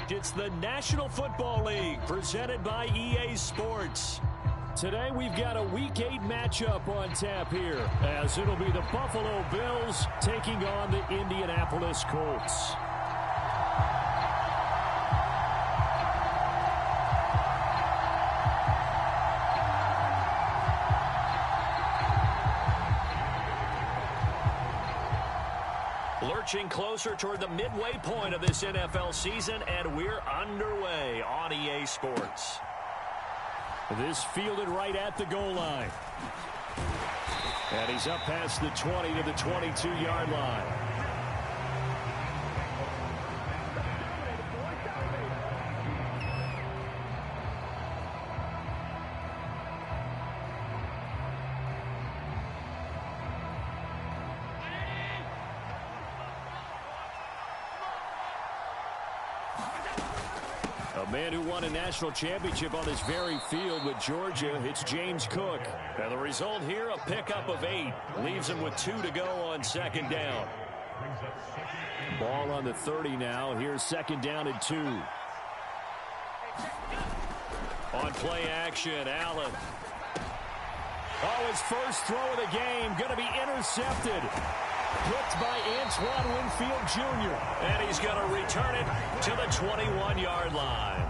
It's the National Football League presented by EA Sports. Today we've got a Week 8 matchup on tap here, as it'll be the Buffalo Bills taking on the Indianapolis Colts. Lurching closer toward the midway point of this NFL season, and we're underway on EA Sports. This fielded right at the goal line. And he's up past the 20 to the 22-yard line. A man who won a national championship on this very field with Georgia, it's James Cook. And the result here, a pickup of 8. Leaves him with 2 to go on second down. Ball on the 30 now. Here's second down and 2. On play action, Allen. Oh, his first throw of the game, going to be intercepted. Picked by Antoine Winfield Jr. And he's going to return it to the 21-yard line.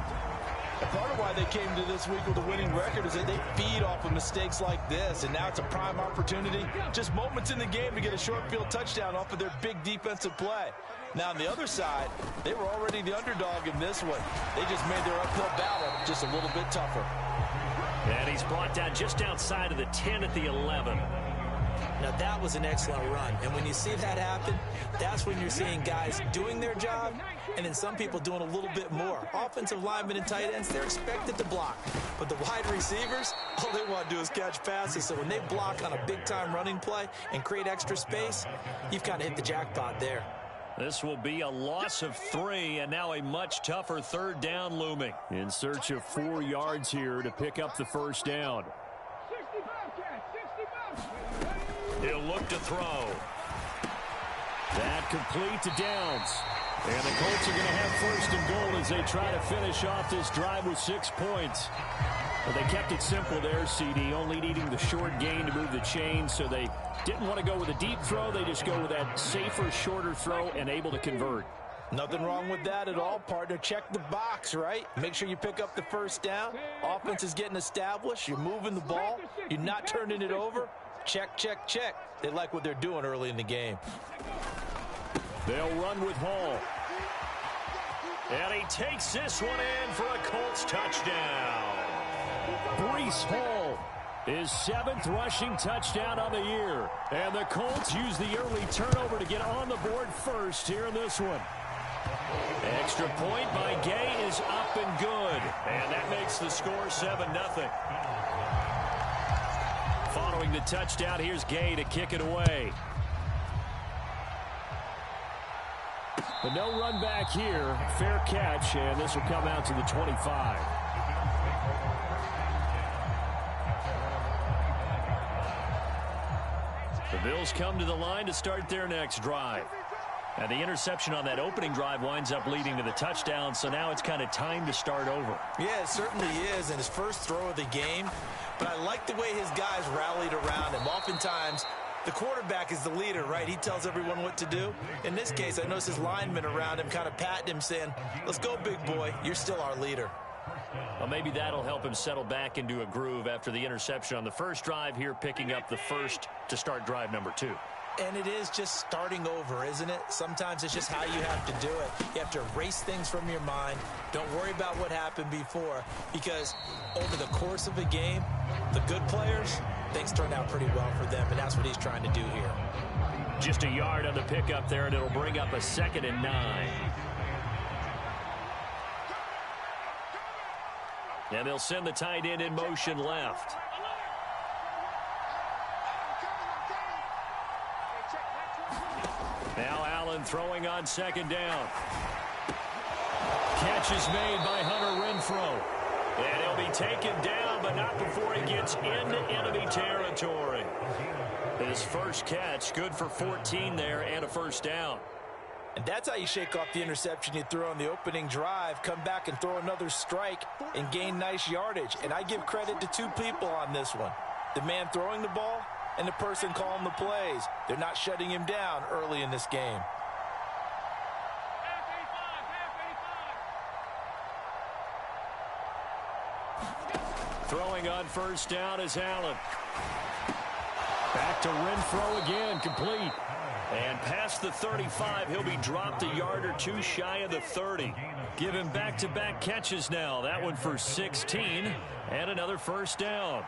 Part of why they came to this week with a winning record is that they feed off of mistakes like this, and now it's a prime opportunity, just moments in the game to get a short field touchdown off of their big defensive play. Now on the other side, they were already the underdog in this one. They just made their uphill battle just a little bit tougher. And he's brought down just outside of the 10 at the 11. Now, that was an excellent run. And when you see that happen, that's when you're seeing guys doing their job and then some people doing a little bit more. Offensive linemen and tight ends, they're expected to block. But the wide receivers, all they want to do is catch passes. So when they block on a big-time running play and create extra space, you've kind of hit the jackpot there. This will be a loss of 3, and now a much tougher third down looming. In search of 4 yards here to pick up the first down. He'll look to throw. That complete to Downs. And the Colts are going to have first and goal as they try to finish off this drive with 6 points. Well, they kept it simple there, CD, only needing the short gain to move the chains, so they didn't want to go with a deep throw. They just go with that safer, shorter throw and able to convert. Nothing wrong with that at all, partner. Check the box, right? Make sure you pick up the first down. Offense is getting established. You're moving the ball. You're not turning it over. Check, check, check. They like what they're doing early in the game. They'll run with Hall. And he takes this one in for a Colts touchdown. Breece Hall, his 7th rushing touchdown on the year. And the Colts use the early turnover to get on the board first here in this one. Extra point by Gay is up and good. And that makes the score 7-0. Following the touchdown, here's Gay to kick it away. But no run back here. Fair catch, and this will come out to the 25. The Bills come to the line to start their next drive. And the interception on that opening drive winds up leading to the touchdown, so now it's kind of time to start over. Yeah, it certainly is, and his first throw of the game. But I like the way his guys rallied around him. Oftentimes, the quarterback is the leader, right? He tells everyone what to do. In this case, I noticed his linemen around him kind of patting him, saying, let's go, big boy. You're still our leader. Well, maybe that'll help him settle back into a groove after the interception on the first drive here, picking up the first to start drive number 2. And it is just starting over, isn't it? Sometimes it's just how you have to do it. You have to erase things from your mind. Don't worry about what happened before, because over the course of a game, the good players, things turn out pretty well for them, and that's what he's trying to do here. Just a yard on the pickup there, and it'll bring up a 2nd and 9. And they'll send the tight end in motion left. Now Allen throwing on 2nd down. Catch is made by Hunter Renfrow. And he'll be taken down, but not before he gets into enemy territory. His first catch, good for 14 there and a first down. And that's how you shake off the interception you threw on the opening drive, come back and throw another strike and gain nice yardage. And I give credit to two people on this one. The man throwing the ball and the person calling the plays. They're not shutting him down early in this game. Throwing on first down is Allen. Back to Renfro again, complete. And past the 35, he'll be dropped a yard or two shy of the 30. Give him back-to-back catches now. That one for 16 and another first down.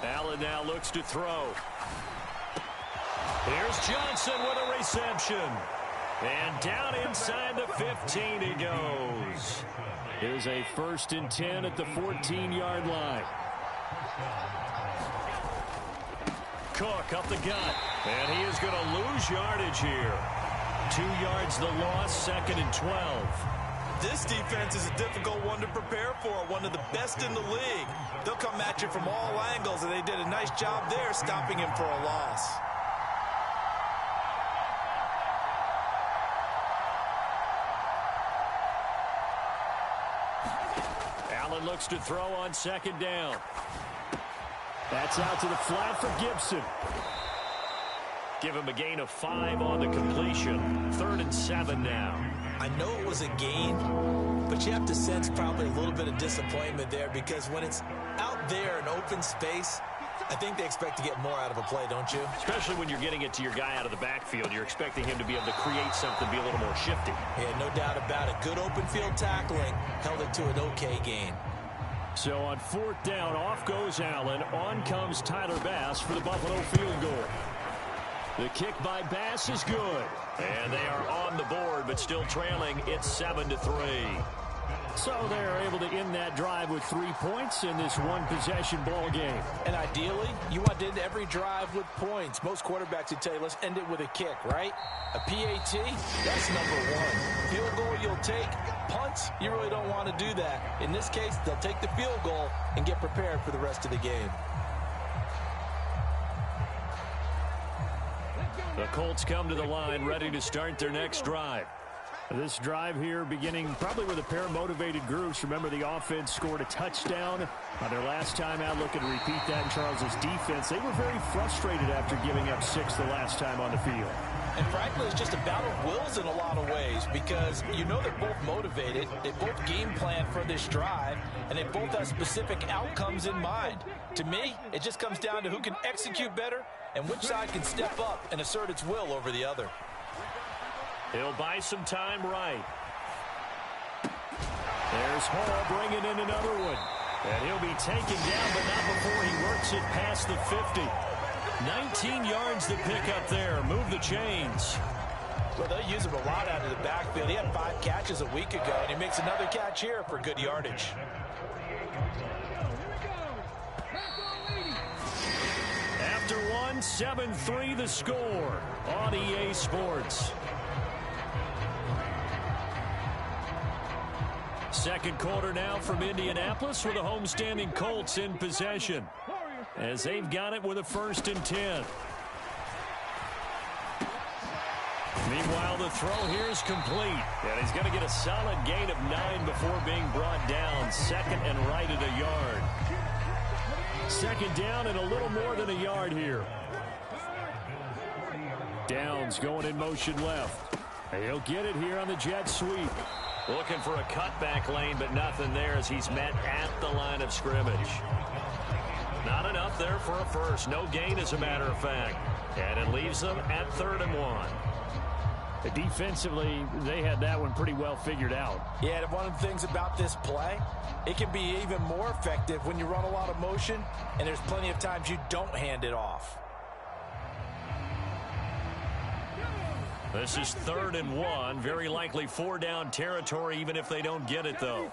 Allen now looks to throw. Here's Johnson with a reception. And down inside the 15 he goes. Here's a 1st and 10 at the 14-yard line. Cook up the gut. And he is going to lose yardage here. 2 yards the loss, 2nd and 12. This defense is a difficult one to prepare for, one of the best in the league. They'll come at you from all angles, and they did a nice job there stopping him for a loss. Allen looks to throw on 2nd down. That's out to the flat for Gibson. Give him a gain of 5 on the completion. 3rd and 7 now. I know it was a gain, but you have to sense probably a little bit of disappointment there, because when it's out there in open space, I think they expect to get more out of a play, don't you? Especially when you're getting it to your guy out of the backfield. You're expecting him to be able to create something, be a little more shifty. Yeah, no doubt about it. Good open field tackling held it to an okay gain. So on 4th down, off goes Allen. On comes Tyler Bass for the Buffalo field goal. The kick by Bass is good. And they are on the board, but still trailing. It's 7-3. So they're able to end that drive with 3 points in this one-possession ball game. And ideally, you want to end every drive with points. Most quarterbacks would tell you, let's end it with a kick, right? A PAT, that's number 1. Field goal you'll take. Punts, you really don't want to do that. In this case, they'll take the field goal and get prepared for the rest of the game. The Colts come to the line, ready to start their next drive. This drive here beginning probably with a pair of motivated groups. Remember, the offense scored a touchdown on their last time out. Looking to repeat that in Charles's defense. They were very frustrated after giving up 6 the last time on the field. And frankly, it's just a battle of wills in a lot of ways, because you know they're both motivated, they both game plan for this drive, and they both have specific outcomes in mind. To me, it just comes down to who can execute better and which side can step up and assert its will over the other. He'll buy some time right. There's Hall bringing in another one. And he'll be taken down, but not before he works it past the 50. 19 yards to pick up there. Move the chains. Well, they'll use him a lot out of the backfield. He had 5 catches a week ago, and he makes another catch here for good yardage. After one, 7-3 the score on EA Sports. Second quarter now from Indianapolis with the homestanding Colts in possession, as they've got it with a 1st and 10. Meanwhile, the throw here is complete, and he's going to get a solid gain of 9 before being brought down. 2nd and right at a yard. 2nd down and a little more than a yard here. Downs going in motion left. He'll get it here on the jet sweep. Looking for a cutback lane, but nothing there as he's met at the line of scrimmage. Not enough there for a first. No gain, as a matter of fact. And it leaves them at 3rd and 1. Defensively, they had that one pretty well figured out. Yeah, and one of the things about this play, it can be even more effective when you run a lot of motion, and there's plenty of times you don't hand it off. This is 3rd and 1. Very likely 4-down territory, even if they don't get it, though.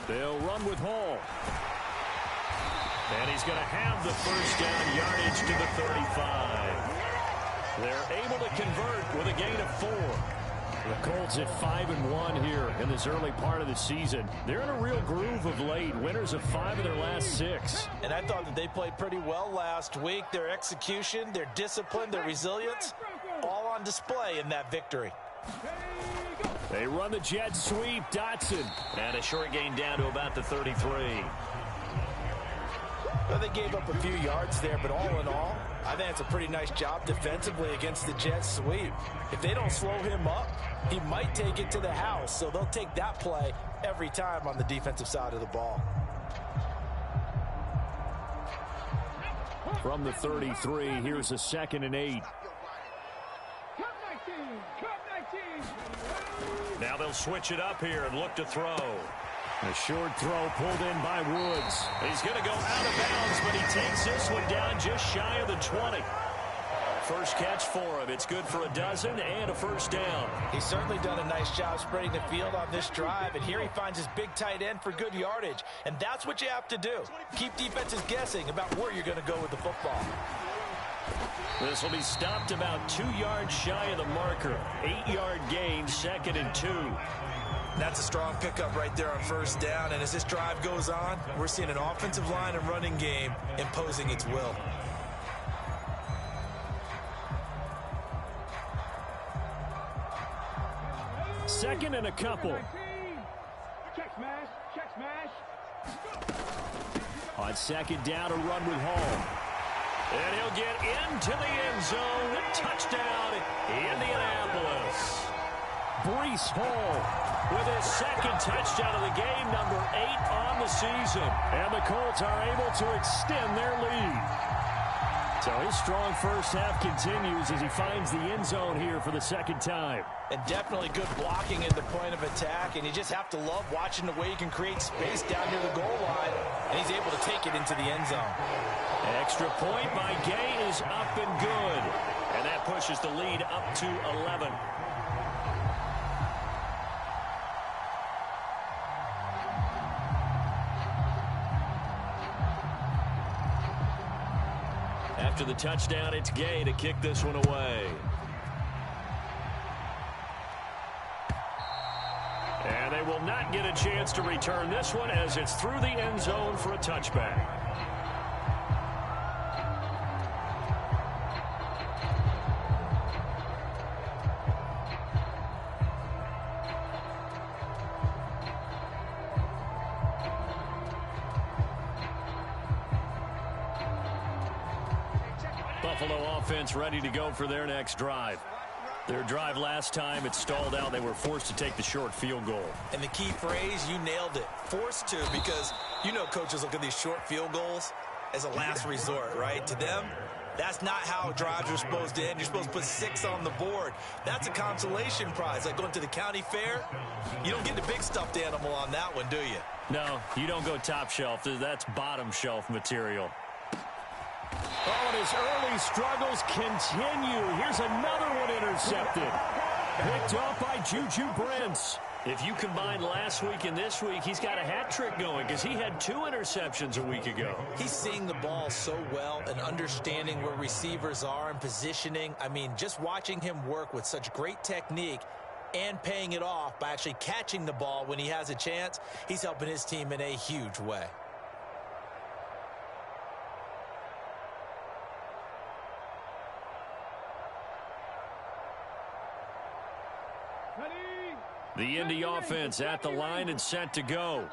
They'll run with Hall. And he's going to have the 1st down yardage to the 35. They're able to convert with a gain of 4. The Colts at 5-1 here in this early part of the season. They're in a real groove of late. Winners of 5 of their last 6. And I thought that they played pretty well last week. Their execution, their discipline, their resilience, all on display in that victory. They run the jet sweep. Dotson. And a short gain down to about the 33. Well, they gave up a few yards there, but all in all, I think it's a pretty nice job defensively against the jet sweep. If they don't slow him up, he might take it to the house, so they'll take that play every time on the defensive side of the ball. From the 33, here's a 2nd and 8. Now they'll switch it up here and look to throw. A short throw pulled in by Woods. He's going to go out of bounds, but he takes this one down just shy of the 20. First catch for him. It's good for a dozen and a first down. He's certainly done a nice job spreading the field on this drive, and here he finds his big tight end for good yardage. And that's what you have to do. Keep defenses guessing about where you're going to go with the football. This will be stopped about 2 yards shy of the marker. 8-yard gain, 2nd and 2. That's a strong pickup right there on first down. And as this drive goes on, we're seeing an offensive line and running game imposing its will. Second and a couple. Check smash, check smash. On second down, a run with Hall. And he'll get into the end zone. Touchdown, Indianapolis. Breece Hall with his 2nd touchdown of the game, number 8 on the season. And the Colts are able to extend their lead. So his strong first half continues as he finds the end zone here for the 2nd time. And definitely good blocking at the point of attack, and you just have to love watching the way he can create space down near the goal line, and he's able to take it into the end zone. Extra point by Gay is up and good, and that pushes the lead up to 11. After the touchdown, it's Gay to kick this one away. And they will not get a chance to return this one as it's through the end zone for a touchback. Buffalo offense ready to go for their next drive. Their drive last time, it stalled out. They were forced to take the short field goal. And the key phrase, you nailed it. Forced to, because you know coaches look at these short field goals as a last resort, right? To them, that's not how drives are supposed to end. You're supposed to put 6 on the board. That's a consolation prize. Like going to the county fair, you don't get the big stuffed animal on that one, do you? No, you don't go top shelf. That's bottom shelf material. Oh, and his early struggles continue. Here's another one intercepted. Picked up by Juju Brents. If you combine last week and this week, he's got a hat trick going because he had 2 interceptions a week ago. He's seeing the ball so well and understanding where receivers are and positioning. I mean, just watching him work with such great technique and paying it off by actually catching the ball when he has a chance, he's helping his team in a huge way. The Indy offense at the line and set to go.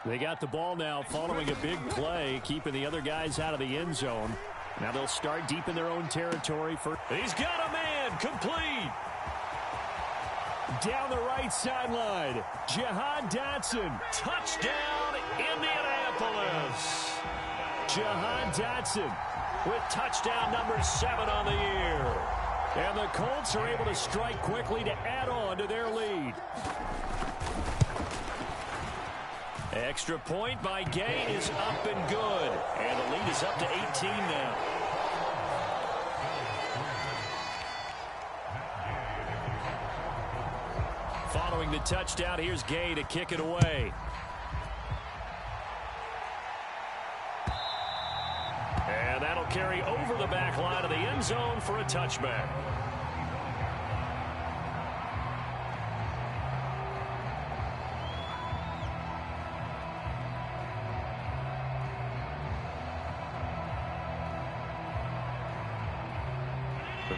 They got the ball now following a big play, keeping the other guys out of the end zone. Now they'll start deep in their own territory. He's got a man, complete. Down the right sideline, Jahan Dotson. Touchdown, Indianapolis. Jahan Dotson with touchdown number 7 on the year. And the Colts are able to strike quickly to add on to their lead. Extra point by Gay is up and good. And the lead is up to 18 now. Following the touchdown, here's Gay to kick it away. And that'll carry over the back line of the end zone for a touchback.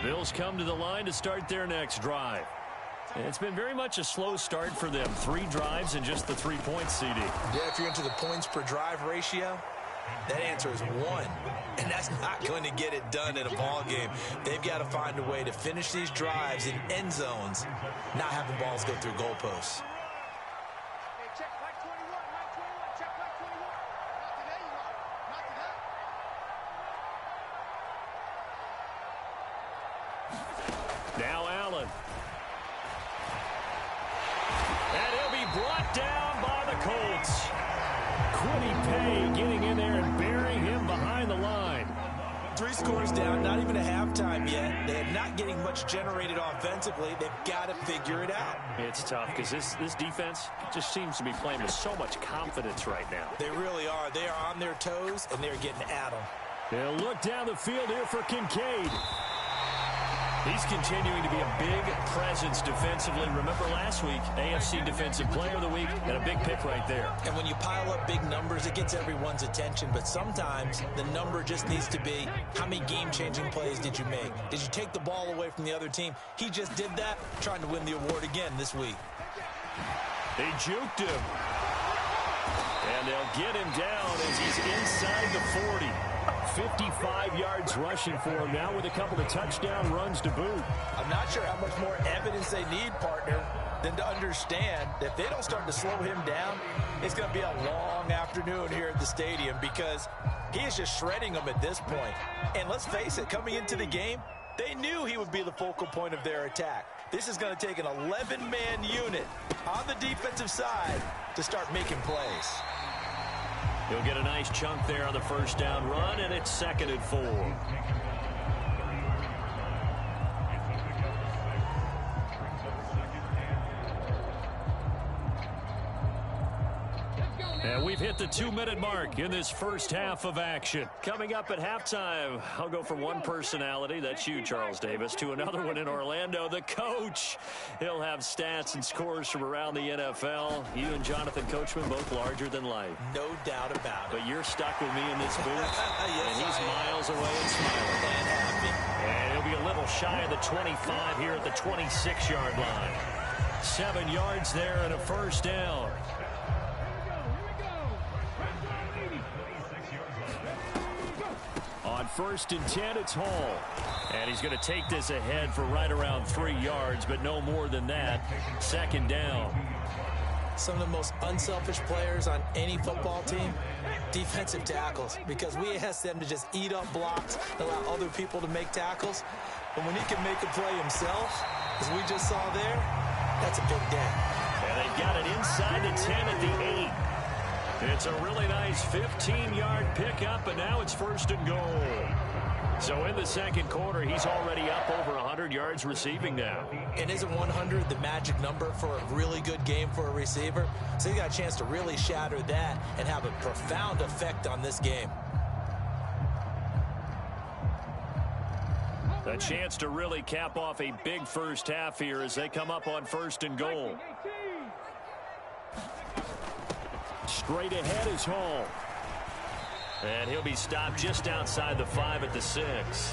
Bills come to the line to start their next drive. It's been very much a slow start for them. 3 drives and just the 3 points, CD. Yeah, if you're into the points per drive ratio, that answer is 1. And that's not going to get it done in a ball game. They've got to find a way to finish these drives in end zones, not having balls go through goalposts. Now Allen. And he'll be brought down by the Colts. Quiddy Pay getting in there and burying him behind the line. 3 scores down, not even a halftime yet. They're not getting much generated offensively. They've got to figure it out. It's tough because this defense just seems to be playing with so much confidence right now. They really are. They are on their toes, and they're getting at them. They'll look down the field here for Kincaid. He's continuing to be a big presence defensively. Remember last week, AFC Defensive Player of the Week, and a big pick right there. And when you pile up big numbers, it gets everyone's attention. But sometimes the number just needs to be, how many game-changing plays did you make? Did you take the ball away from the other team? He just did that, trying to win the award again this week. They juked him. And they'll get him down as he's inside the 40. 55 yards rushing for him now with a couple of touchdown runs to boot. I'm not sure how much more evidence they need, partner, than to understand that if they don't start to slow him down, it's going to be a long afternoon here at the stadium because he is just shredding them at this point. And let's face it, coming into the game, they knew he would be the focal point of their attack. This is going to take an 11-man unit on the defensive side to start making plays. He'll get a nice chunk there on the first down run, and it's 2nd and 4. And we've hit the 2-minute mark in this first half of action. Coming up at halftime, I'll go from one personality, that's you, Charles Davis, to another one in Orlando, the coach. He'll have stats and scores from around the NFL. You and Jonathan Coachman both larger than life. No doubt about it. But you're stuck with me in this booth, yes, and he's miles away and smiling. And happy. And he'll be a little shy of the 25 here at the 26-yard line. 7 yards there and a first down. On 1st and 10, it's Hall. And he's going to take this ahead for right around 3 yards, but no more than that. 2nd down. Some of the most unselfish players on any football team, defensive tackles, because we ask them to just eat up blocks, allow other people to make tackles. But when he can make a play himself, as we just saw there, that's a big day. And they've got it inside the 10 at the 8. It's a really nice 15-yard pickup, and now it's 1st and goal. So in the second quarter, he's already up over 100 yards receiving now. And isn't 100 the magic number for a really good game for a receiver? So he got a chance to really shatter that and have a profound effect on this game. A chance to really cap off a big first half here as they come up on 1st and goal. Straight ahead is Hall. And he'll be stopped just outside the 5 at the 6.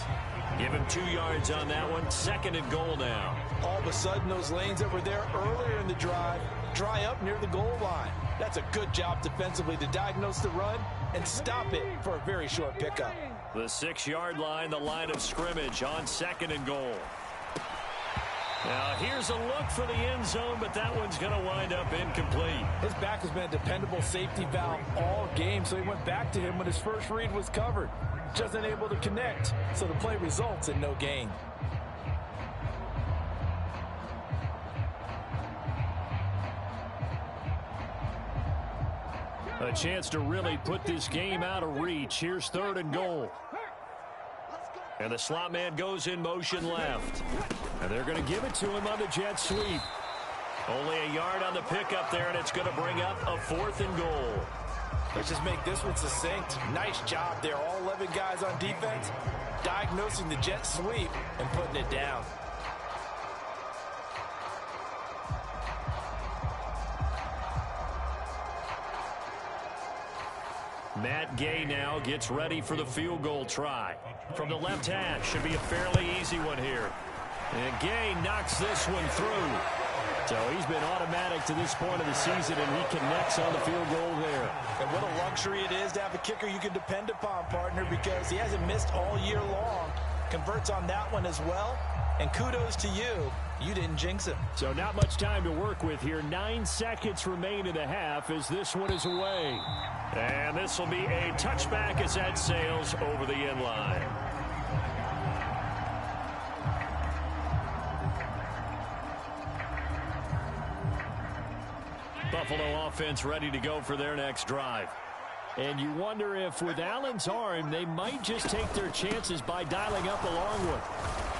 Give him 2 yards on that one. 2nd and goal now. All of a sudden, those lanes that were there earlier in the drive dry up near the goal line. That's a good job defensively to diagnose the run and stop it for a very short pickup. The 6-yard line, the line of scrimmage on 2nd and goal. Now, here's a look for the end zone, but that one's going to wind up incomplete. His back has been a dependable safety valve all game, so he went back to him when his first read was covered. Just unable to connect, so the play results in no gain. A chance to really put this game out of reach. Here's 3rd and goal. And the slot man goes in motion left. And they're going to give it to him on the jet sweep. Only a yard on the pickup there, and it's going to bring up a 4th and goal. Let's just make this one succinct. Nice job there. All 11 guys on defense diagnosing the jet sweep and putting it down. Matt Gay now gets ready for the field goal try. From the left hash, should be a fairly easy one here. And Gay knocks this one through. So he's been automatic to this point of the season, and he connects on the field goal there. And what a luxury it is to have a kicker you can depend upon, partner, because he hasn't missed all year long. Converts on that one as well. And kudos to you. You didn't jinx him. So not much time to work with here. 9 seconds remain in the half as this one is away. And this will be a touchback as that sails over the end line. Buffalo offense ready to go for their next drive. And you wonder if with Allen's arm, they might just take their chances by dialing up a long one.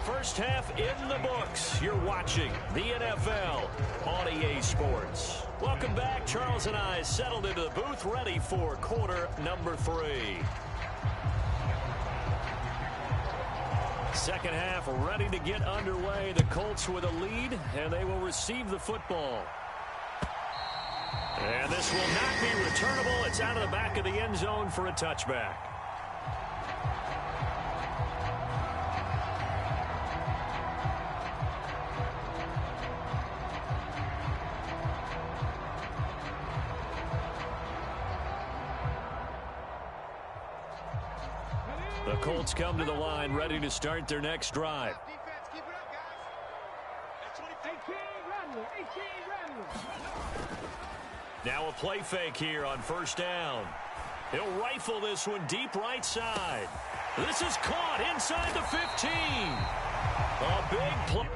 First half in the books. You're watching the NFL on EA Sports. Welcome back. Charles and I settled into the booth ready for quarter number 3. Second half ready to get underway. The Colts with a lead, and they will receive the football. And this will not be returnable. It's out of the back of the end zone for a touchback. The Colts come to the line ready to start their next drive. Now a play fake here on first down. He'll rifle this one deep right side. This is caught inside the 15. A big play.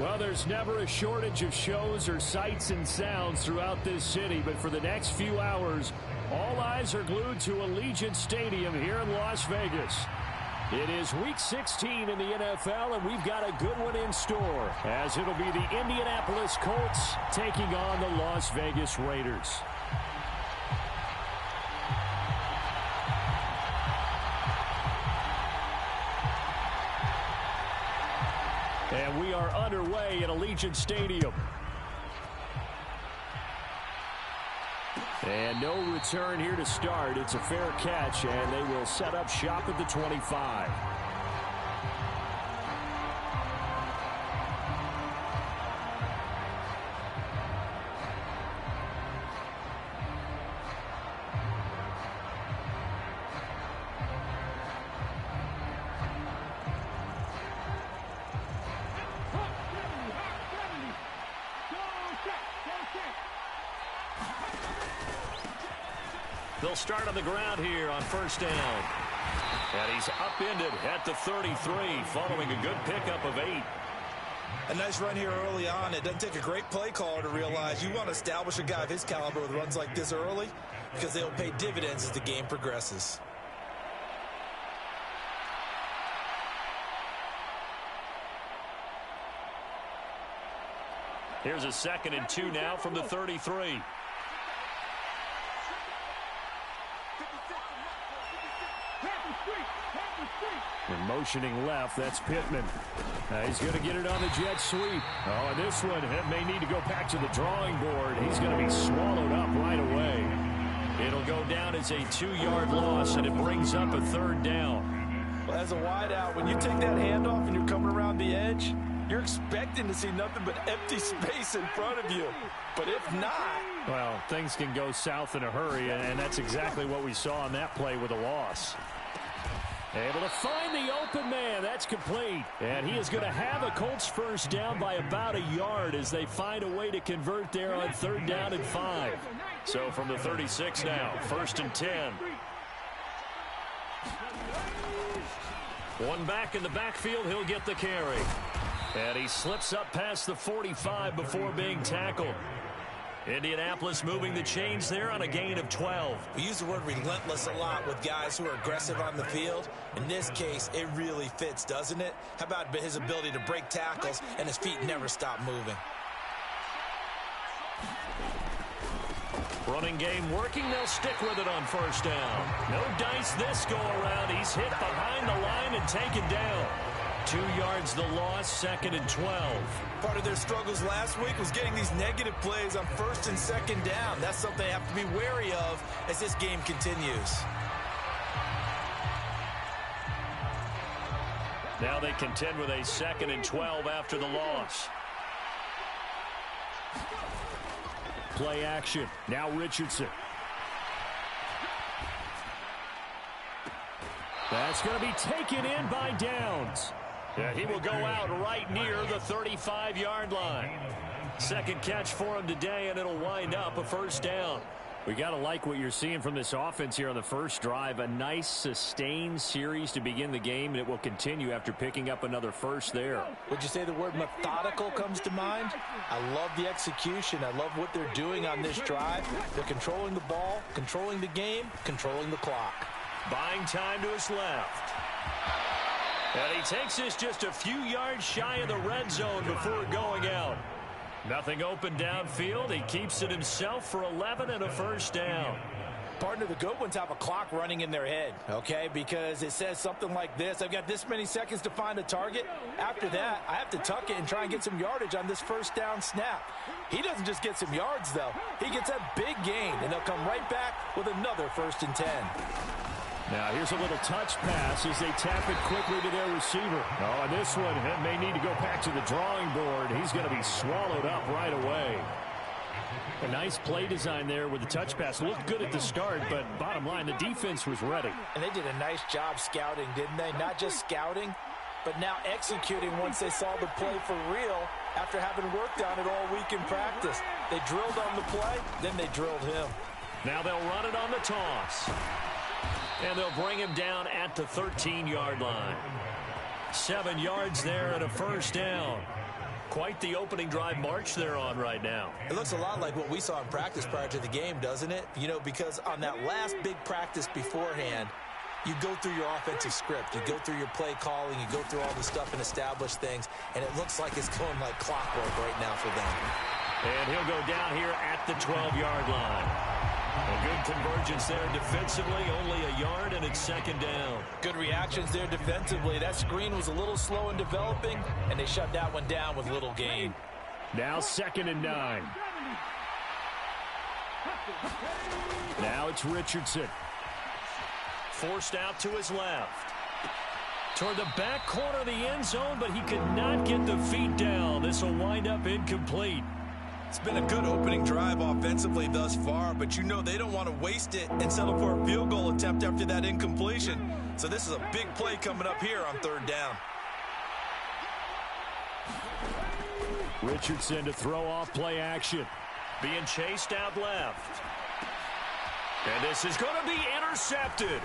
Well, there's never a shortage of shows or sights and sounds throughout this city, but for the next few hours, all eyes are glued to Allegiant Stadium here in Las Vegas. It is Week 16 in the NFL, and we've got a good one in store, as it'll be the Indianapolis Colts taking on the Las Vegas Raiders. And we are underway at Allegiant Stadium. And no return here to start. It's a fair catch, and they will set up shop at the 25. They'll start on the ground here on first down. And he's upended at the 33 following a good pickup of 8. A nice run here early on. It doesn't take a great play caller to realize you want to establish a guy of his caliber with runs like this early because they'll pay dividends as the game progresses. Here's a 2nd and 2 now from the 33. And motioning left, that's Pittman. He's going to get it on the jet sweep. Oh, and this one may need to go back to the drawing board. He's going to be swallowed up right away. It'll go down as a 2-yard loss, and it brings up a 3rd down. Well, as a wideout, when you take that handoff and you're coming around the edge, you're expecting to see nothing but empty space in front of you. But if not... Well, things can go south in a hurry, and that's exactly what we saw on that play with a loss. Able to find the open man. That's complete. And he is going to have a Colts first down by about a yard as they find a way to convert there on 3rd down and 5. So from the 36 now, 1st and 10. One back in the backfield. He'll get the carry. And he slips up past the 45 before being tackled. Indianapolis moving the chains there on a gain of 12. We use the word relentless a lot with guys who are aggressive on the field. In this case, it really fits, doesn't it? How about his ability to break tackles and his feet never stop moving? Running game working. They'll stick with it on 1st down. No dice this go around. He's hit behind the line and taken down. 2 yards the loss, 2nd and 12. Part of their struggles last week was getting these negative plays on 1st and 2nd down. That's something they have to be wary of as this game continues. Now they contend with a 2nd and 12 after the loss. Play action. Now Richardson. That's going to be taken in by Downs. Yeah, he will go out right near the 35-yard line. 2nd catch for him today, and it'll wind up a 1st down. We got to like what you're seeing from this offense here on the first drive. A nice, sustained series to begin the game, and it will continue after picking up another first there. Would you say the word methodical comes to mind? I love the execution. I love what they're doing on this drive. They're controlling the ball, controlling the game, controlling the clock. Buying time to his left. And he takes this just a few yards shy of the red zone before going out. Nothing open downfield. He keeps it himself for 11 and a 1st down. Partner, the good ones have a clock running in their head, okay? Because it says something like this. I've got this many seconds to find a target. After that, I have to tuck it and try and get some yardage on this 1st down snap. He doesn't just get some yards, though. He gets a big gain, and they'll come right back with another 1st and 10. Now here's a little touch pass as they tap it quickly to their receiver. Oh, and this one may need to go back to the drawing board. He's going to be swallowed up right away. A nice play design there with the touch pass. Looked good at the start, but bottom line, the defense was ready. And they did a nice job scouting, didn't they? Not just scouting, but now executing once they saw the play for real after having worked on it all week in practice. They drilled on the play, then they drilled him. Now they'll run it on the toss. And they'll bring him down at the 13-yard line. 7 yards there and a 1st down. quite the opening drive march they're on right now. It looks a lot like what we saw in practice prior to the game, doesn't it? You know, because on that last big practice beforehand, you go through your offensive script. You go through your play calling. You go through all the stuff and establish things. And it looks like it's going like clockwork right now for them. And he'll go down here at the 12-yard line. A good convergence there defensively, only a yard, and it's second down. Good reactions there defensively. That screen was a little slow in developing, and they shut that one down with little gain. Now 2nd and 9. Now it's Richardson. Forced out to his left. Toward the back corner of the end zone, but he could not get the feet down. This will wind up incomplete. It's been a good opening drive offensively thus far, but you know they don't want to waste it and settle for a field goal attempt after that incompletion. So this is a big play coming up here on 3rd down. Richardson to throw off play action. Being chased out left. And this is going to be intercepted.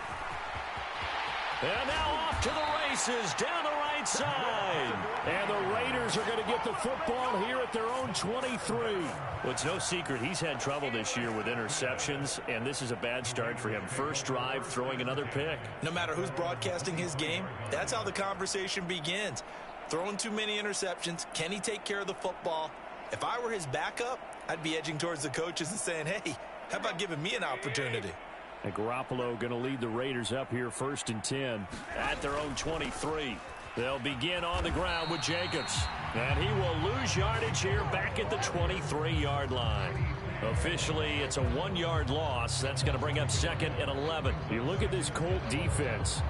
And now off to the races down the right side. And the Raiders are going to get the football here at their own 23. Well, it's no secret he's had trouble this year with interceptions, and this is a bad start for him. First drive, throwing another pick. No matter who's broadcasting his game, that's how the conversation begins. Throwing too many interceptions. Can he take care of the football? If I were his backup, I'd be edging towards the coaches and saying, hey, how about giving me an opportunity? And Garoppolo going to lead the Raiders up here 1st and 10 at their own 23. They'll begin on the ground with Jacobs. And he will lose yardage here back at the 23-yard line. Officially, it's a 1-yard loss. That's going to bring up 2nd and 11. You look at this Colt defense.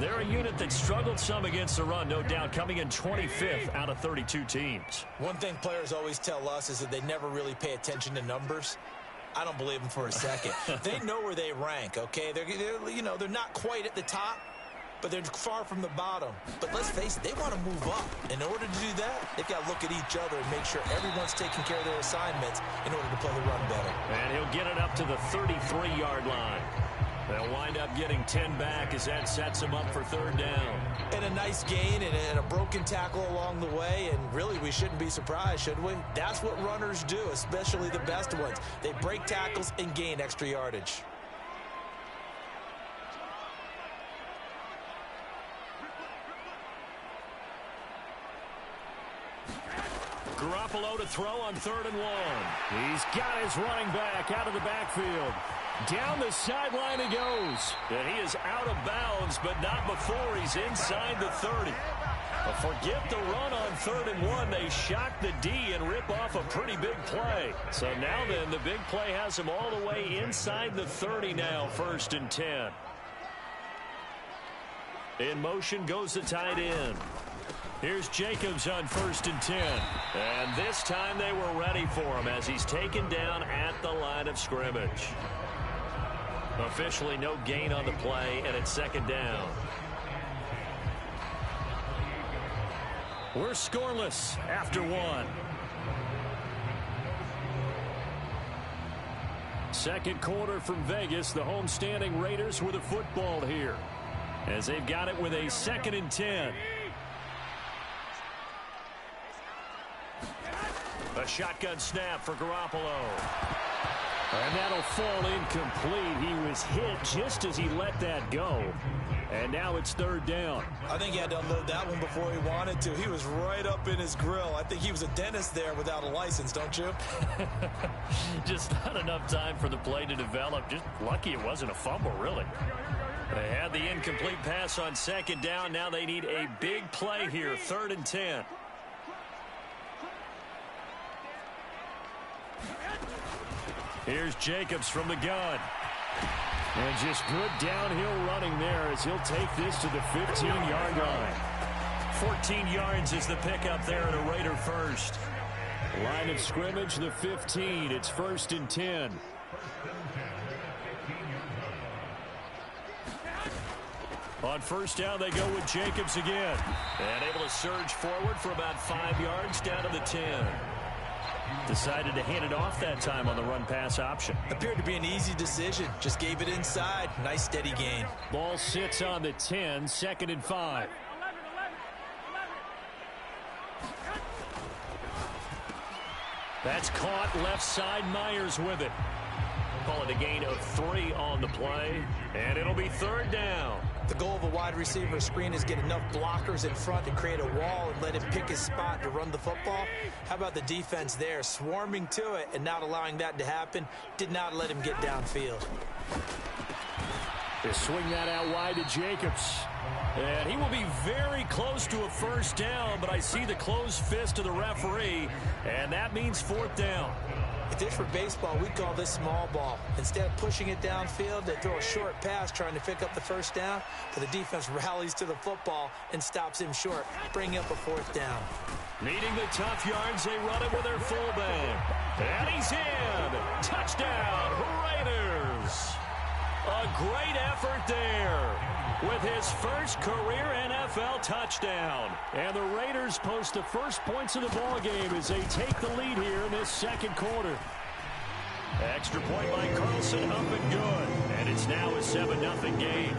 They're a unit that struggled some against the run, no doubt, coming in 25th out of 32 teams. One thing players always tell us is that they never really pay attention to numbers. I don't believe them for a second. They know where they rank, okay? They're not quite at the top, but they're far from the bottom. But let's face it, they want to move up. In order to do that, they've got to look at each other and make sure everyone's taking care of their assignments in order to play the run better. And he'll get it up to the 33-yard line. They'll wind up getting 10 back as that sets them up for 3rd down. And a nice gain and a broken tackle along the way, and really we shouldn't be surprised, should we? That's what runners do, especially the best ones. They break tackles and gain extra yardage. Garoppolo to throw on 3rd and 1. He's got his running back out of the backfield. Down the sideline he goes. And he is out of bounds, but not before he's inside the 30. But forget the run on 3rd and 1. They shock the D and rip off a pretty big play. So now then, the big play has him all the way inside the 30 now, 1st and 10. In motion goes the tight end. Here's Jacobs on 1st and 10. And this time they were ready for him as he's taken down at the line of scrimmage. Officially no gain on the play, and it's 2nd down. We're scoreless after 1. Second quarter from Vegas. The homestanding Raiders with a football here as they've got it with a 2nd and 10. A shotgun snap for Garoppolo. And that'll fall incomplete. He was hit just as he let that go. And now it's 3rd down. I think he had to unload that one before he wanted to. He was right up in his grill. I think he was a dentist there without a license, don't you? Just not enough time for the play to develop. Just lucky it wasn't a fumble, really. They had the incomplete pass on 2nd down. Now they need a big play here, 3rd and 10. Here's Jacobs from the gun. And just good downhill running there as he'll take this to the 15-yard line. 14 yards is the pickup there at a Raider first. Line of scrimmage, the 15. It's 1st and 10. On 1st down, they go with Jacobs again. And able to surge forward for about 5 yards down to the 10. Decided to hand it off that time on the run-pass option. Appeared to be an easy decision. Just gave it inside. Nice steady gain. Ball sits on the 10, 2nd and 5. That's caught left side. Myers with it. Call it a gain of 3 on the play, and it'll be 3rd down. The goal of a wide receiver screen is get enough blockers in front to create a wall and let him pick his spot to run the football. How about the defense there, swarming to it and not allowing that to happen? Did not let him get downfield. They swing that out wide to Jacobs. And he will be very close to a 1st down, but I see the closed fist of the referee, and that means 4th down. If this were baseball, we'd call this small ball. Instead of pushing it downfield, they throw a short pass trying to pick up the 1st down, but the defense rallies to the football and stops him short, bringing up a 4th down. Needing the tough yards, they run it with their fullback. And he's in. Touchdown, Raiders. A great effort there with his first career NFL touchdown. And the Raiders post the first points of the ball game as they take the lead here in this 2nd quarter. Extra point by Carlson, up and good. And it's now a 7-0 game.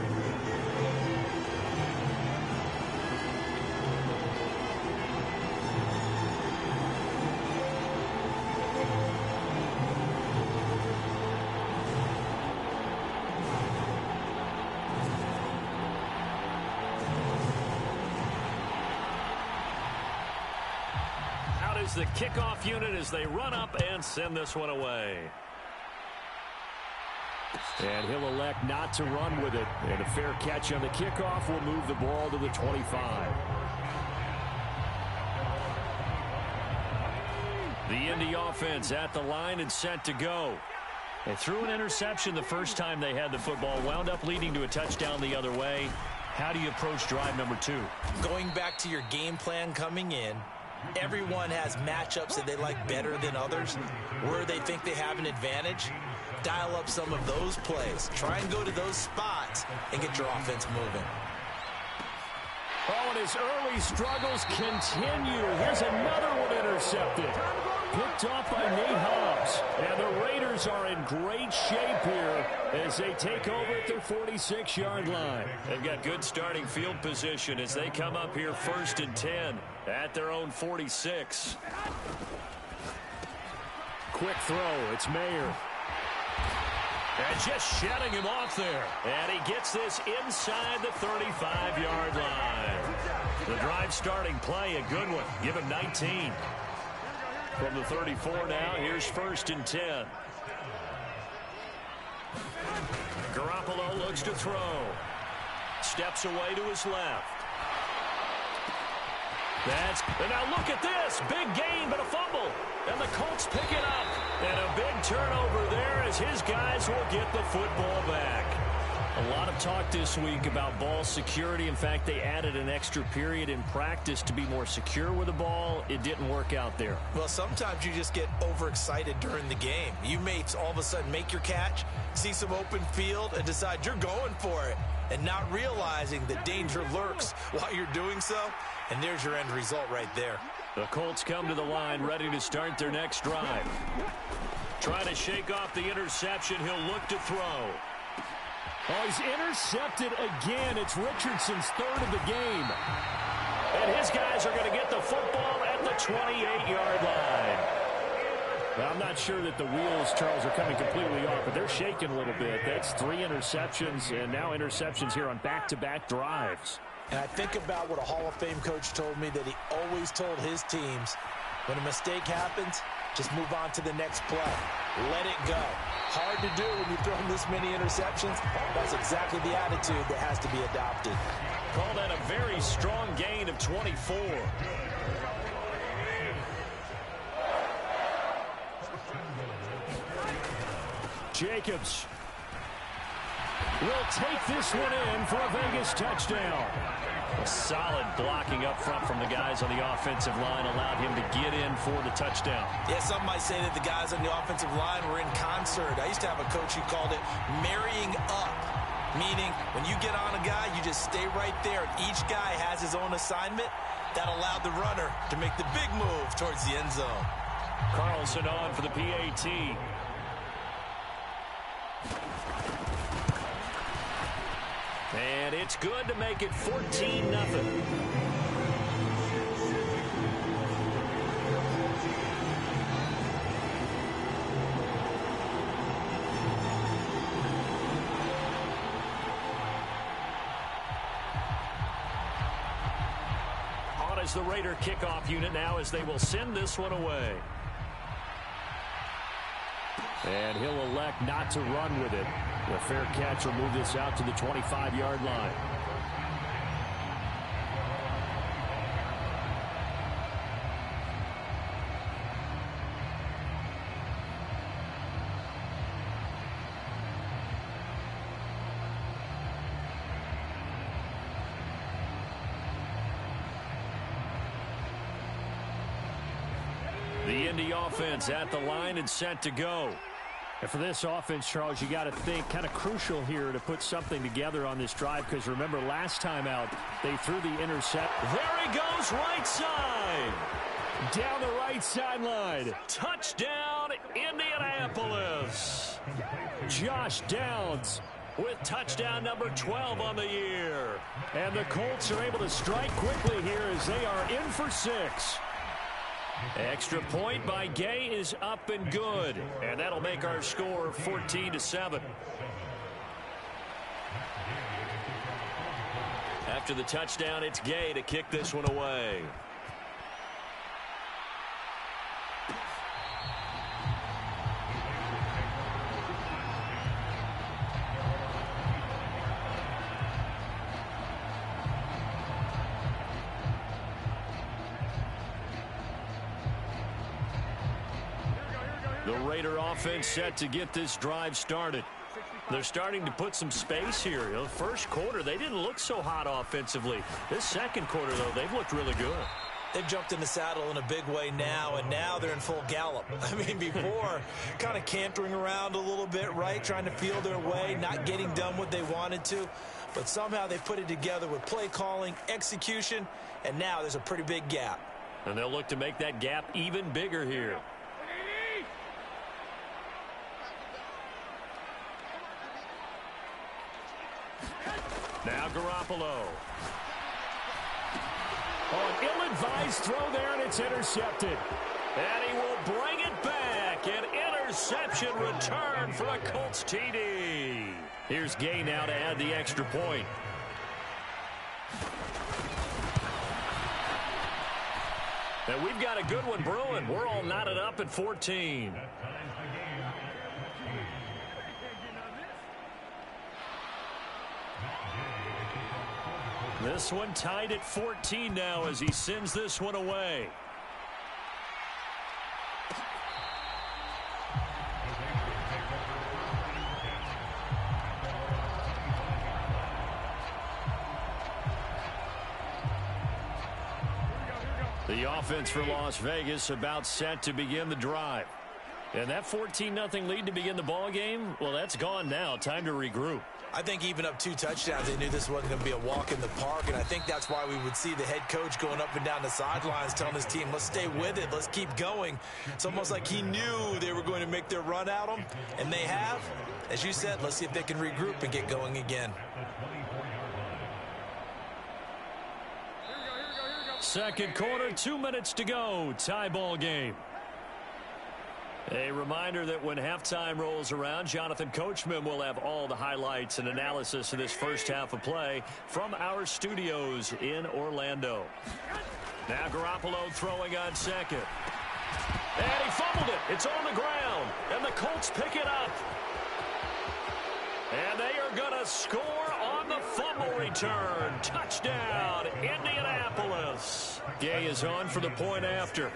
The kickoff unit as they run up and send this one away. And he'll elect not to run with it. And a fair catch on the kickoff will move the ball to the 25. The Indy offense at the line and set to go. They threw an interception the first time they had the football, wound up leading to a touchdown the other way. How do you approach drive number 2? Going back to your game plan coming in, everyone has matchups that they like better than others, where they think they have an advantage. Dial up some of those plays. Try and go to those spots and get your offense moving. Oh, and his early struggles continue. Here's another one intercepted. Picked off by Nate Hobbs. And the Raiders are in great shape here as they take over at their 46-yard line. They've got good starting field position as they come up here 1st and 10 at their own 46. Quick throw. It's Mayer. And just shedding him off there. And he gets this inside the 35-yard line. The drive starting play, a good one. Give him 19. From the 34 now, here's 1st and 10. Garoppolo looks to throw. Steps away to his left. And now look at this. Big gain, but a fumble. And the Colts pick it up. And a big turnover there as his guys will get the football back. A lot of talk this week about ball security. In fact, they added an extra period in practice to be more secure with the ball. It didn't work out there. Well, sometimes you just get overexcited during the game. You may all of a sudden make your catch, see some open field, and decide you're going for it, and not realizing the danger lurks while you're doing so. And there's your end result right there. The Colts come to the line ready to start their next drive. Trying to shake off the interception. He'll look to throw. Oh, he's intercepted again. It's Richardson's 3rd of the game. And his guys are going to get the football at the 28-yard line. Now, I'm not sure that the wheels, Charles, are coming completely off, but they're shaking a little bit. That's 3 interceptions, and now interceptions here on back-to-back drives. And I think about what a Hall of Fame coach told me, that he always told his teams, when a mistake happens, just move on to the next play. Let it go. Hard to do when you've thrown this many interceptions. That's exactly the attitude that has to be adopted. Call that a very strong gain of 24. Jacobs will take this one in for a Vegas touchdown. Solid blocking up front from the guys on the offensive line allowed him to get in for the touchdown. Yeah, some might say that the guys on the offensive line were in concert. I used to have a coach who called it marrying up, meaning when you get on a guy, you just stay right there, and each guy has his own assignment. That allowed the runner to make the big move towards the end zone. Carlson on for the PAT. And it's good to make it 14-0. as the Raider kickoff unit now as they will send this one away. And he'll elect not to run with it. The fair catch will move this out to the 25-yard line. The Indy offense at the line and set to go. And for this offense, Charles, you got to think kind of crucial here to put something together on this drive, because remember last time out they threw the intercept. There he goes, right side. Down the right sideline. Touchdown, Indianapolis. Josh Downs with touchdown number 12 on the year. And the Colts are able to strike quickly here as they are in for 6. Extra point by Gay is up and good. And that'll make our score 14-7. After the touchdown, it's Gay to kick this one away. The Raider offense set to get this drive started. They're starting to put some space here. The first quarter, they didn't look so hot offensively. This second quarter, though, they've looked really good. They've jumped in the saddle in a big way now, and now they're in full gallop. I mean, before, kind of cantering around a little bit, right, trying to feel their way, not getting done what they wanted to. But somehow they put it together with play calling, execution, and now there's a pretty big gap. And they'll look to make that gap even bigger here. Now Garoppolo. Oh, an ill-advised throw there, and it's intercepted. And he will bring it back. An interception return for a Colts TD. Here's Gay now to add the extra point. And we've got a good one brewing. We're all knotted up at 14. This one tied at 14 now as he sends this one away. The offense for Las Vegas about set to begin the drive. And that 14-0 lead to begin the ball game, well, that's gone now. Time to regroup. I think even up 2 touchdowns, they knew this wasn't going to be a walk in the park, and I think that's why we would see the head coach going up and down the sidelines telling his team, let's stay with it, let's keep going. It's almost like he knew they were going to make their run at him, and they have. As you said, let's see if they can regroup and get going again. Second quarter, 2 minutes to go. Tie ball game. A reminder that when halftime rolls around, Jonathan Coachman will have all the highlights and analysis of this first half of play from our studios in Orlando. Now Garoppolo throwing on second. And he fumbled it. It's on the ground. And the Colts pick it up. And they are going to score on the fumble return. Touchdown, Indianapolis. Gay is on for the point after.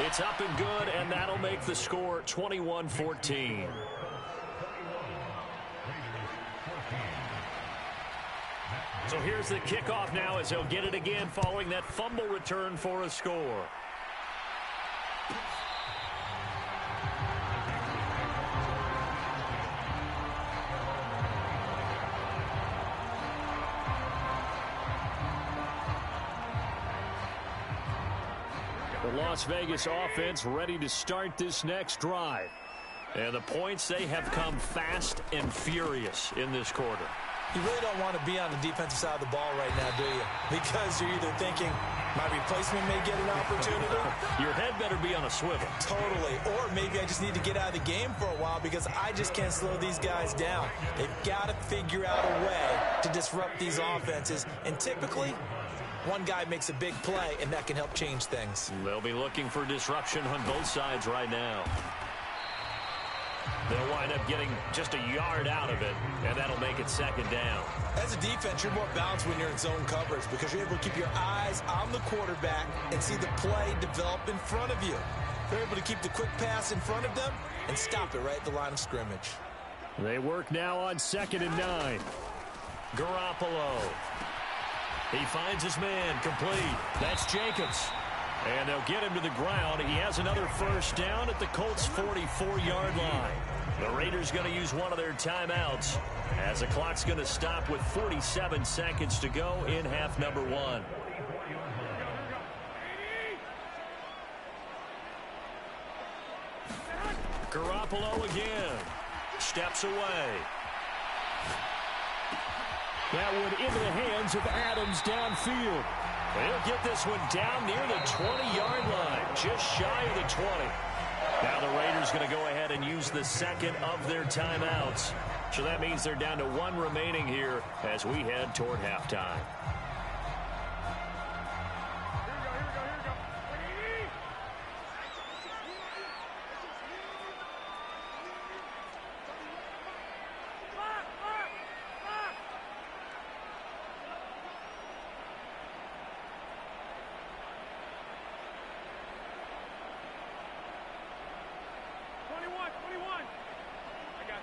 It's up and good, and that'll make the score 21-14. So here's the kickoff now as he'll get it again following that fumble return for a score. The Las Vegas offense ready to start this next drive. And the points, they have come fast and furious in this quarter. You really don't want to be on the defensive side of the ball right now, do you? Because you're either thinking, my replacement may get an opportunity. Your head better be on a swivel. Totally. Or maybe I just need to get out of the game for a while because I just can't slow these guys down. They've got to figure out a way to disrupt these offenses. And typically, one guy makes a big play, and that can help change things. They'll be looking for disruption on both sides right now. They'll wind up getting just a yard out of it, and that'll make it second down. As a defense, you're more balanced when you're in zone coverage because you're able to keep your eyes on the quarterback and see the play develop in front of you. They're able to keep the quick pass in front of them and stop it right at the line of scrimmage. They work now on 2nd and 9. Garoppolo. He finds his man complete. That's Jacobs. And they'll get him to the ground. He has another first down at the Colts' 44-yard line. The Raiders going to use one of their timeouts as the clock's going to stop with 47 seconds to go in half number 1. Garoppolo again. Steps away. That one into the hands of Adams downfield. He'll get this one down near the 20-yard line, just shy of the 20. Now the Raiders going to go ahead and use the second of their timeouts. So that means they're down to 1 remaining here as we head toward halftime.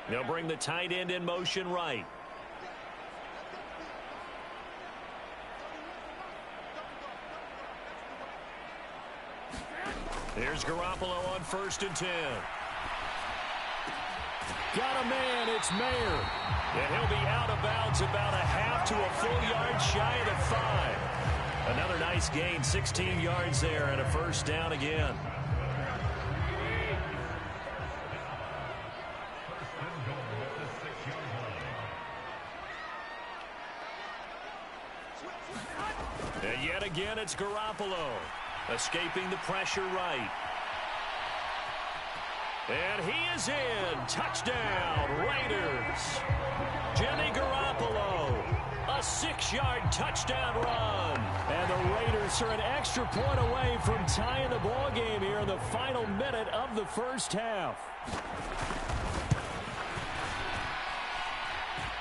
They'll bring the tight end in motion right. Here's Garoppolo on 1st and 10. Got a man, it's Mayer. And he'll be out of bounds about a half to a full yard shy of the 5. Another nice gain, 16 yards there and a first down again. And yet again, it's Garoppolo escaping the pressure right. And he is in. Touchdown, Raiders. Jimmy Garoppolo, a 6-yard touchdown run. And the Raiders are an extra point away from tying the ball game here in the final minute of the first half.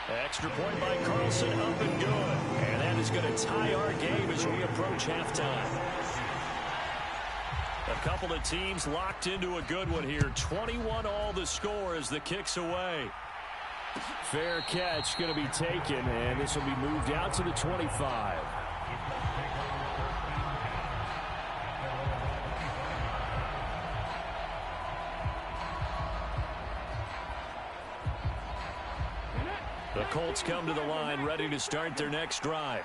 Extra point by Carlson, up and good. And that is going to tie our game as we approach halftime. A couple of teams locked into a good one here. 21 all the score as the kick's away. Fair catch going to be taken, and this will be moved out to the 25. The Colts come to the line ready to start their next drive.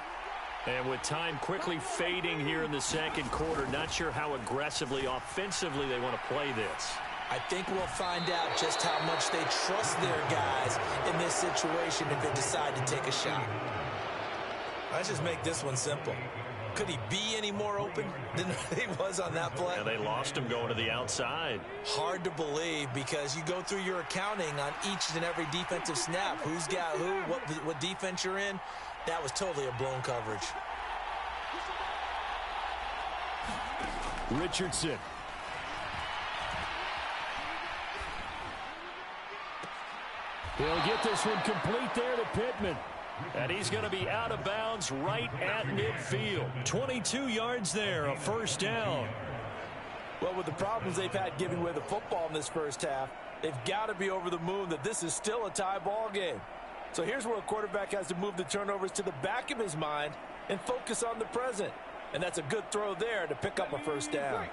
And with time quickly fading here in the second quarter, not sure how aggressively, offensively they want to play this. I think we'll find out just how much they trust their guys in this situation if they decide to take a shot. Let's just make this one simple. Could he be any more open than he was on that play? And they lost him going to the outside. Hard to believe because you go through your accounting on each and every defensive snap. Who's got who, what defense you're in. That was totally a blown coverage. Richardson. He'll get this one complete there to Pittman. And he's going to be out of bounds right at midfield. 22 yards there, a first down. Well, with the problems they've had giving away the football in this first half, they've got to be over the moon that this is still a tie ball game. So here's where a quarterback has to move the turnovers to the back of his mind and focus on the present. And that's a good throw there to pick up a first down.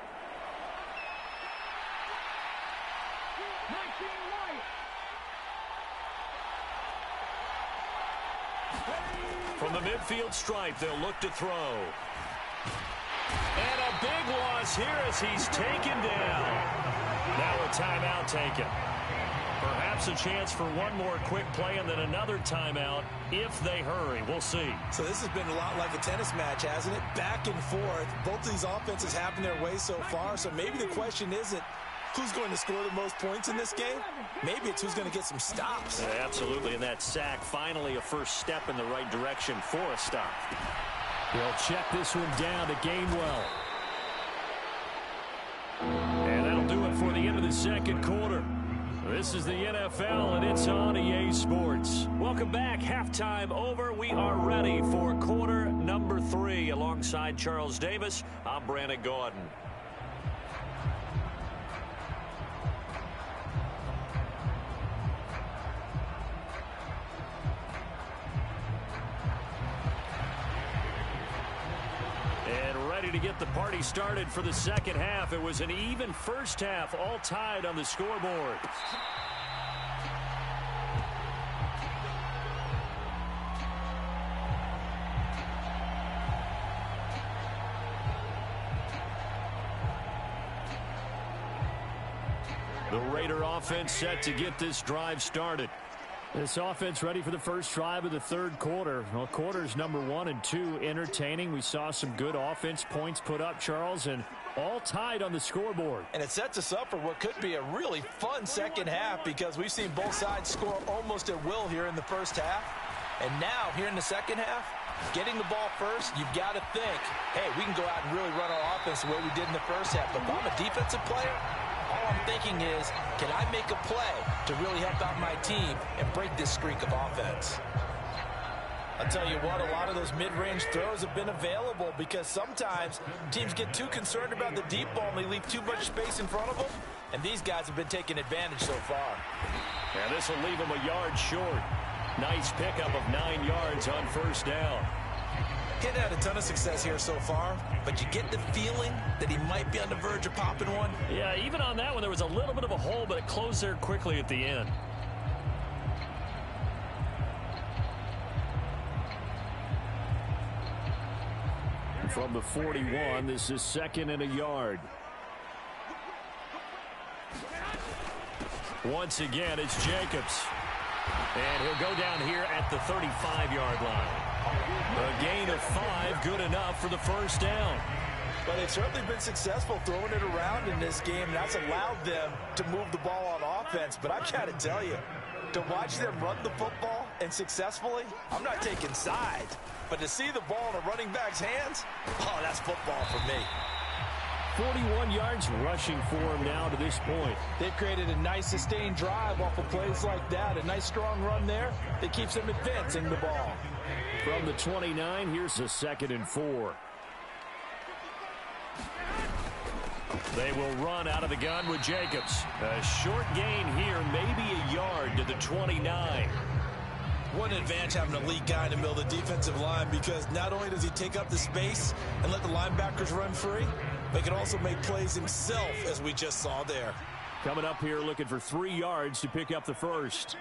From the midfield stripe, they'll look to throw. And a big loss here as he's taken down. Now a timeout taken. Perhaps a chance for one more quick play and then another timeout if they hurry. We'll see. So this has been a lot like a tennis match, hasn't it? Back and forth. Both of these offenses having their way so far. So maybe the question isn't who's going to score the most points in this game. Maybe it's who's going to get some stops. Yeah, absolutely. And that sack, finally a first step in the right direction for a stop. They'll check this one down to Gainwell. And that'll do it for the end of the second quarter. This is the NFL, and it's on EA Sports. Welcome back. Halftime over. We are ready for quarter number 3. Alongside Charles Davis, I'm Brandon Gaudin. To get the party started for the second half. It was an even first half, all tied on the scoreboard. The Raider offense set to get this drive started. This offense ready for the first drive of the third quarter. Well, quarters number 1 and 2 entertaining. We saw some good offense points put up, Charles, and all tied on the scoreboard. And it sets us up for what could be a really fun second half because we've seen both sides score almost at will here in the first half. And now, here in the second half, getting the ball first, you've got to think, hey, we can go out and really run our offense the way we did in the first half. But if I'm a defensive player, all I'm thinking is, can I make a play to really help out my team and break this streak of offense? I'll tell you what, a lot of those mid-range throws have been available because sometimes teams get too concerned about the deep ball and they leave too much space in front of them, and these guys have been taking advantage so far. Yeah, this will leave them a yard short. Nice pickup of 9 yards on first down. He's had a ton of success here so far, but you get the feeling that he might be on the verge of popping one. Yeah, even on that one, there was a little bit of a hole, but it closed there quickly at the end. From the 41, this is 2nd and a yard. Once again, it's Jacobs. And he'll go down here at the 35-yard line. A gain of 5, good enough for the first down. But they've certainly been successful throwing it around in this game. That's allowed them to move the ball on offense. But I've got to tell you, to watch them run the football and successfully, I'm not taking sides. But to see the ball in a running back's hands, oh, that's football for me. 41 yards rushing for him now to this point. They've created a nice sustained drive off of plays like that. A nice strong run there that keeps them advancing the ball. From the 29, here's a 2nd and 4. They will run out of the gun with Jacobs. A short gain here, maybe a yard to the 29. What an advantage having a lead guy in the middle of the defensive line, because not only does he take up the space and let the linebackers run free, but he can also make plays himself, as we just saw there. Coming up here looking for 3 yards to pick up the first.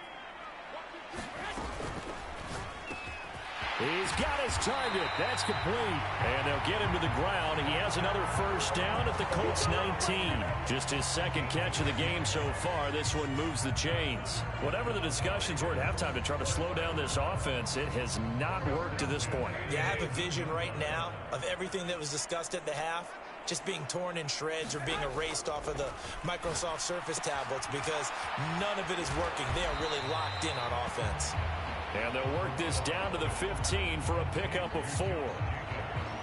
He's got his target. That's complete. And they'll get him to the ground. He has another first down at the Colts 19. Just his second catch of the game so far. This one moves the chains. Whatever the discussions were at halftime to try to slow down this offense, it has not worked to this point. Yeah, I have a vision right now of everything that was discussed at the half just being torn in shreds or being erased off of the Microsoft Surface tablets, because none of it is working. They are really locked in on offense. And they'll work this down to the 15 for a pickup of 4.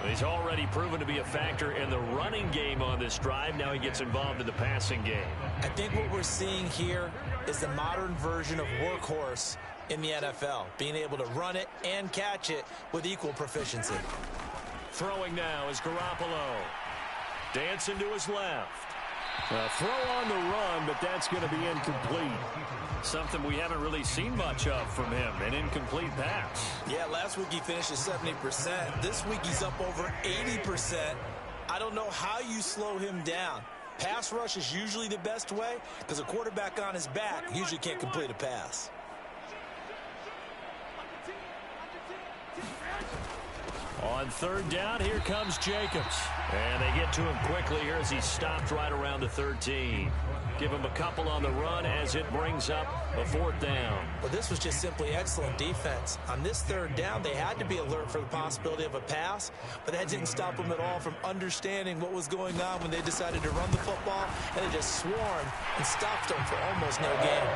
He's already proven to be a factor in the running game on this drive. Now he gets involved in the passing game. I think what we're seeing here is the modern version of workhorse in the NFL, being able to run it and catch it with equal proficiency. Throwing now is Garoppolo. Dancing to his left. A throw on the run, but that's going to be incomplete. Something we haven't really seen much of from him, an incomplete pass. Yeah, last week he finished at 70%. This week he's up over 80%. I don't know how you slow him down. Pass rush is usually the best way, because a quarterback on his back usually can't complete a pass. On third down, here comes Jacobs. And they get to him quickly here as he stopped right around the 13. Give him a couple on the run as it brings up a 4th down. Well, this was just simply excellent defense. On this 3rd down, they had to be alert for the possibility of a pass, but that didn't stop them at all from understanding what was going on when they decided to run the football, and they just swarmed and stopped them for almost no gain.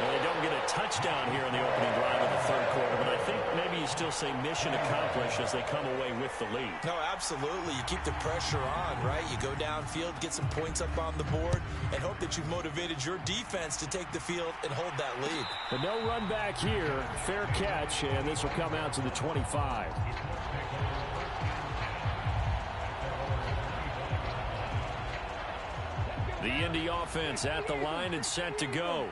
Well, they don't get a touchdown here in the opening drive of the 3rd quarter, but I think maybe you still say mission accomplished as they come away with the lead. No, absolutely. You keep the pressure on, right? You go downfield, get some points up on the board, and hope that you've motivated your defense to take the field and hold that lead. But no run back here. Fair catch, and this will come out to the 25. The Indy offense at the line and set to go.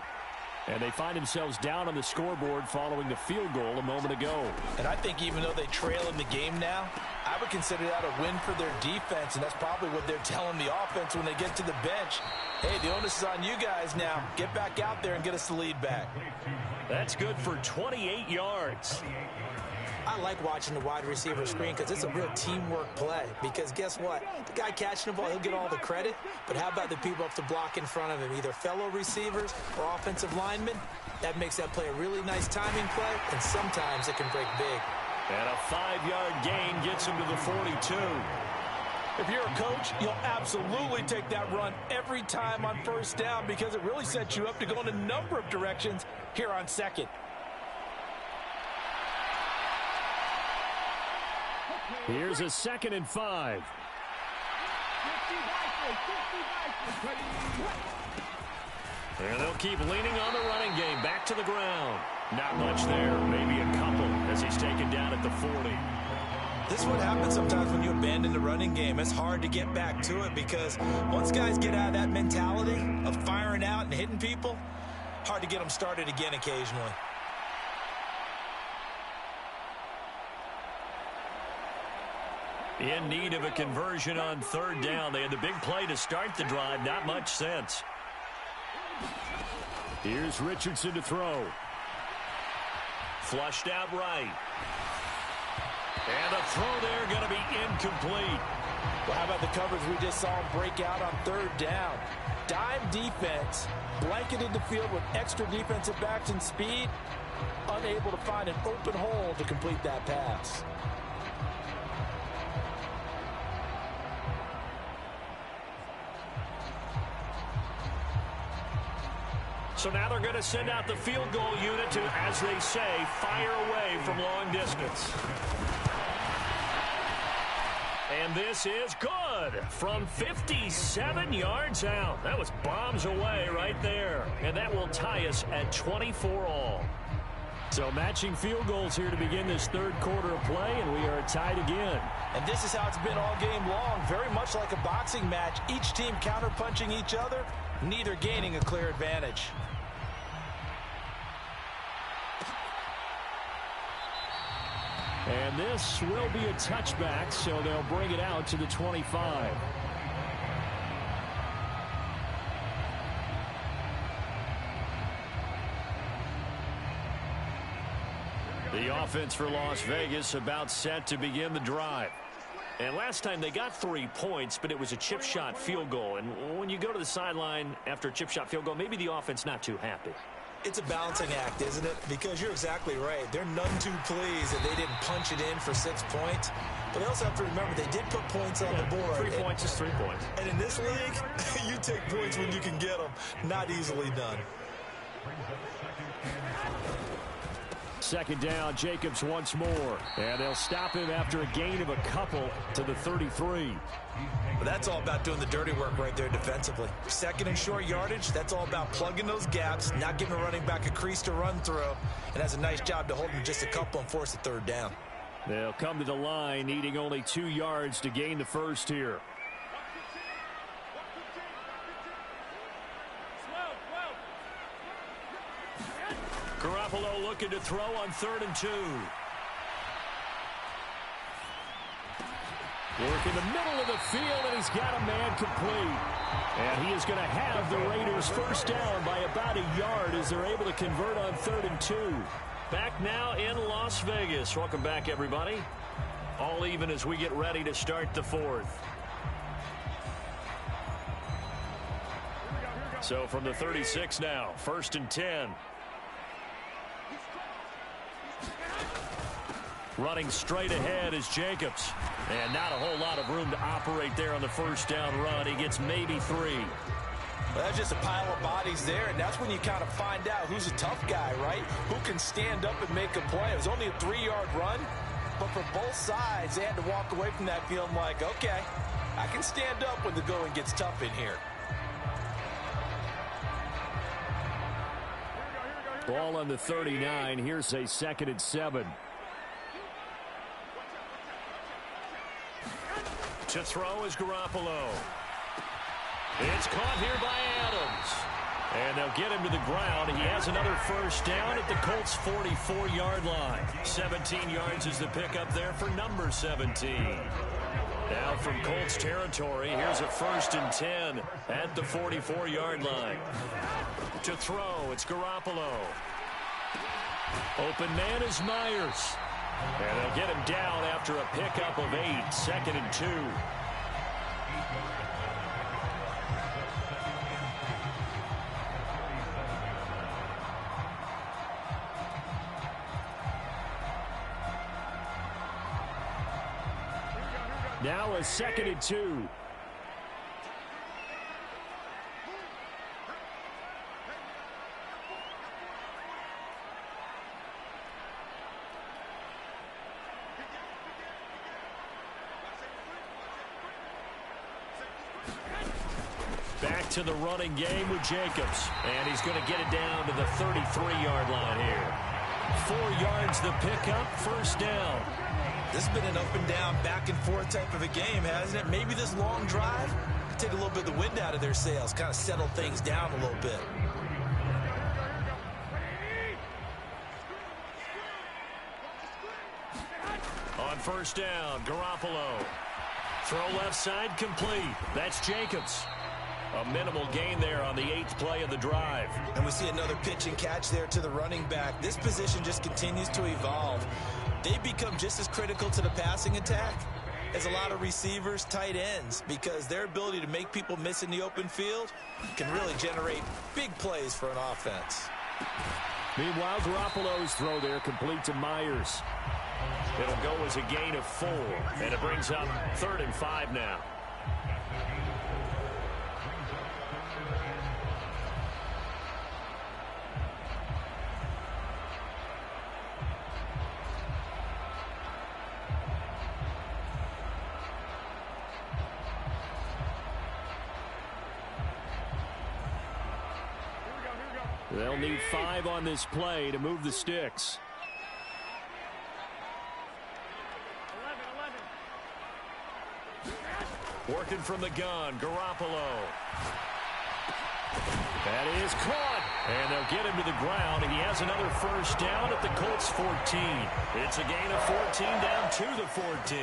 And they find themselves down on the scoreboard following the field goal a moment ago. And I think even though they trail in the game now, I would consider that a win for their defense, and that's probably what they're telling the offense when they get to the bench. Hey, the onus is on you guys now. Get back out there and get us the lead back. That's good for 28 yards. I like watching the wide receiver screen because it's a real teamwork play. Because guess what? The guy catching the ball, he'll get all the credit. But how about the people up the block in front of him, either fellow receivers or offensive linemen? That makes that play a really nice timing play, and sometimes it can break big. And a 5-yard gain gets him to the 42. If you're a coach, you'll absolutely take that run every time on 1st down because it really sets you up to go in a number of directions here on 2nd. Here's a 2nd and 5. And they'll keep leaning on the running game. Back to the ground. Not much there. Maybe a couple as he's taken down at the 40. This is what happens sometimes when you abandon the running game. It's hard to get back to it because once guys get out of that mentality of firing out and hitting people, hard to get them started again occasionally. In need of a conversion on 3rd down. They had the big play to start the drive. Not much sense. Here's Richardson to throw. Flushed out right. And a throw there going to be incomplete. Well, how about the coverage we just saw him break out on 3rd down? Dime defense, blanketed the field with extra defensive backs and speed, unable to find an open hole to complete that pass. So now they're going to send out the field goal unit to, as they say, fire away from long distance. And this is good from 57 yards out. That was bombs away right there. And that will tie us at 24 all. So matching field goals here to begin this 3rd quarter of play, and we are tied again. And this is how it's been all game long. Very much like a boxing match. Each team counterpunching each other, neither gaining a clear advantage. And this will be a touchback, so they'll bring it out to the 25. The offense for Las Vegas about set to begin the drive. And last time they got 3 points, but it was a chip shot field goal. And when you go to the sideline after a chip shot field goal, maybe the offense not too happy. It's a balancing act, isn't it? Because you're exactly right. They're none too pleased that they didn't punch it in for 6 points. But they also have to remember they did put points on the board. 3 points is 3 points. And in this league, you take points when you can get them. Not easily done. 2nd down, Jacobs once more. And they'll stop him after a gain of a couple to the 33. But that's all about doing the dirty work right there defensively. 2nd and short yardage, that's all about plugging those gaps, not giving a running back a crease to run through, and has a nice job to hold him just a couple and force a 3rd down. They'll come to the line, needing only 2 yards to gain the first here. Garoppolo looking to throw on 3rd and 2. Work in the middle of the field, and he's got a man complete. And he is going to have the Raiders first down by about a yard as they're able to convert on 3rd and 2. Back now in Las Vegas. Welcome back, everybody. All even as we get ready to start the fourth. So from the 36 now, 1st and 10. Running straight ahead is Jacobs. And not a whole lot of room to operate there on the first down run. He gets maybe 3. Well, that's just a pile of bodies there, and that's when you kind of find out who's a tough guy, right? Who can stand up and make a play. It was only a 3-yard run, but for both sides, they had to walk away from that feeling like, okay, I can stand up when the going gets tough in here. Ball on the 39. Here's a 2nd and 7. To throw is Garoppolo. It's caught here by Adams. And they'll get him to the ground. He has another first down at the Colts' 44-yard line. 17 yards is the pickup there for number 17. Now from Colts territory, here's a 1st and 10 at the 44-yard line. To throw, it's Garoppolo. Open man is Myers. And they'll get him down after a pickup of 8, 2nd and 2. Now a 2nd and 2. Back to the running game with Jacobs. And he's going to get it down to the 33-yard line here. 4 yards the pickup, first down. This has been an up and down, back and forth type of a game, hasn't it? Maybe this long drive take a little bit of the wind out of their sails, kind of settle things down a little bit. On first down, Garoppolo. Throw left side complete. That's Jacobs. A minimal gain there on the 8th play of the drive. And we see another pitch and catch there to the running back. This position just continues to evolve. They become just as critical to the passing attack as a lot of receivers, tight ends, because their ability to make people miss in the open field can really generate big plays for an offense. Meanwhile, Garoppolo's throw there complete to Myers. It'll go as a gain of 4, and it brings up 3rd and 5 now. They'll need 5 on this play to move the sticks. 11. Working from the gun, Garoppolo. That is caught. And they'll get him to the ground. And he has another first down at the Colts 14. It's a gain of 14 down to the 14.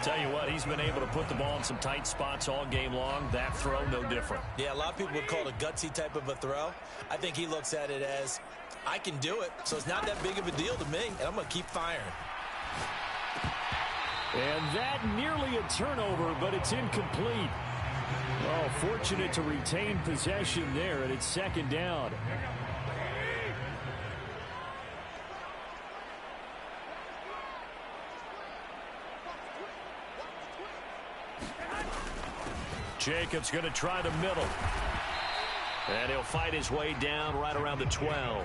Tell you what, he's been able to put the ball in some tight spots all game long. That throw, no different. Yeah, a lot of people would call it a gutsy type of a throw. I think he looks at it as, I can do it, so it's not that big of a deal to me, and I'm going to keep firing. And that nearly a turnover, but it's incomplete. Oh, fortunate to retain possession there, and it's 2nd down. Jacobs going to try the middle. And he'll fight his way down right around the 12.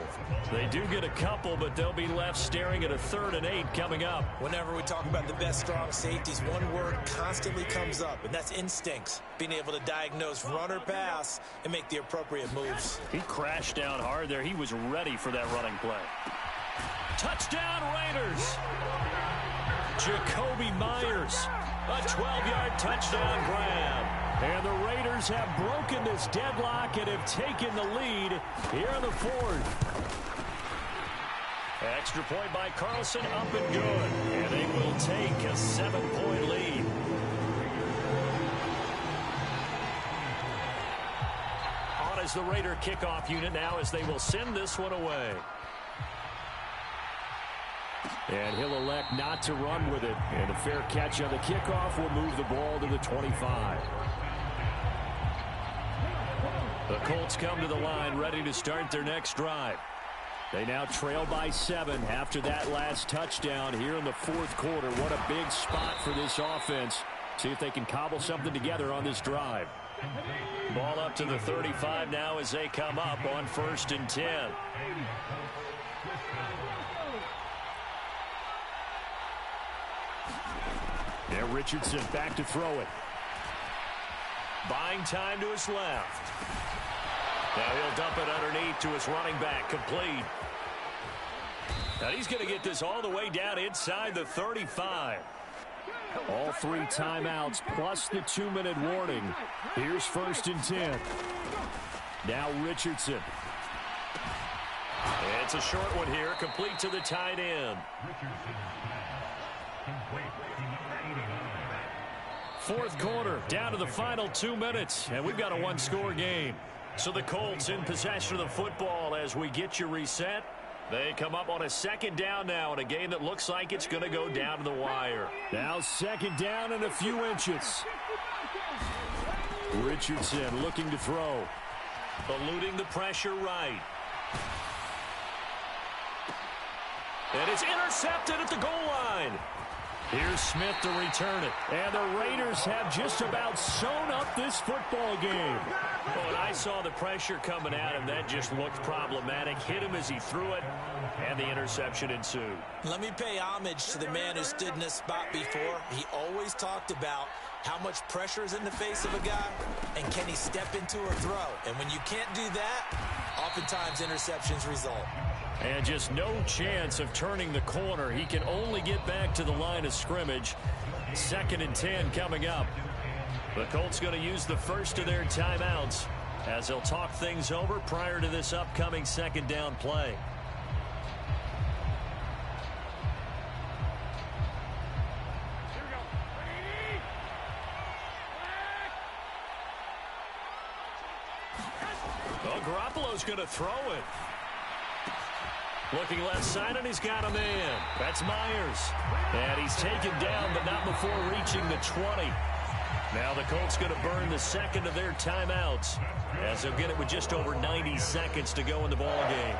They do get a couple, but they'll be left staring at a 3rd and 8 coming up. Whenever we talk about the best strong safeties, one word constantly comes up, and that's instincts. Being able to diagnose run or pass and make the appropriate moves. He crashed down hard there. He was ready for that running play. Touchdown, Raiders! Jacoby Myers. A 12-yard touchdown grab. And the Raiders have broken this deadlock and have taken the lead here in the 4th. Extra point by Carlson, up and good. And they will take a 7-point lead. On as the Raider kickoff unit now as they will send this one away. And he'll elect not to run with it. And a fair catch on the kickoff will move the ball to the 25. The Colts come to the line ready to start their next drive. They now trail by 7 after that last touchdown here in the fourth quarter. What a big spot for this offense. See if they can cobble something together on this drive. Ball up to the 35 now as they come up on 1st and 10. Now Richardson back to throw it. Buying time to his left. Now he'll dump it underneath to his running back, complete. Now he's going to get this all the way down inside the 35. All 3 timeouts plus the 2-minute warning. Here's 1st and 10. Now Richardson. It's a short one here, complete to the tight end. Fourth quarter, down to the final 2 minutes, and we've got a 1-score game. So the Colts in possession of the football as we get you reset. They come up on a 2nd down now in a game that looks like it's going to go down to the wire. Now 2nd down and a few inches. Richardson looking to throw. Eluding the pressure right. And it's intercepted at the goal line. Here's Smith to return it. And the Raiders have just about sewn up this football game. Well, and I saw the pressure coming at him. That just looked problematic. Hit him as he threw it, and the interception ensued. Let me pay homage to the man who stood in this spot before. He always talked about how much pressure is in the face of a guy, and can he step into a throw. And when you can't do that, oftentimes interceptions result. And just no chance of turning the corner. He can only get back to the line of scrimmage. 2nd and 10 coming up. The Colts going to use the first of their timeouts as they'll talk things over prior to this upcoming 2nd down play. Well, Garoppolo's going to throw it. Looking left side, and he's got a man. That's Myers. And he's taken down, but not before reaching the 20. Now the Colts going to burn the 2nd of their timeouts as they'll get it with just over 90 seconds to go in the ball game.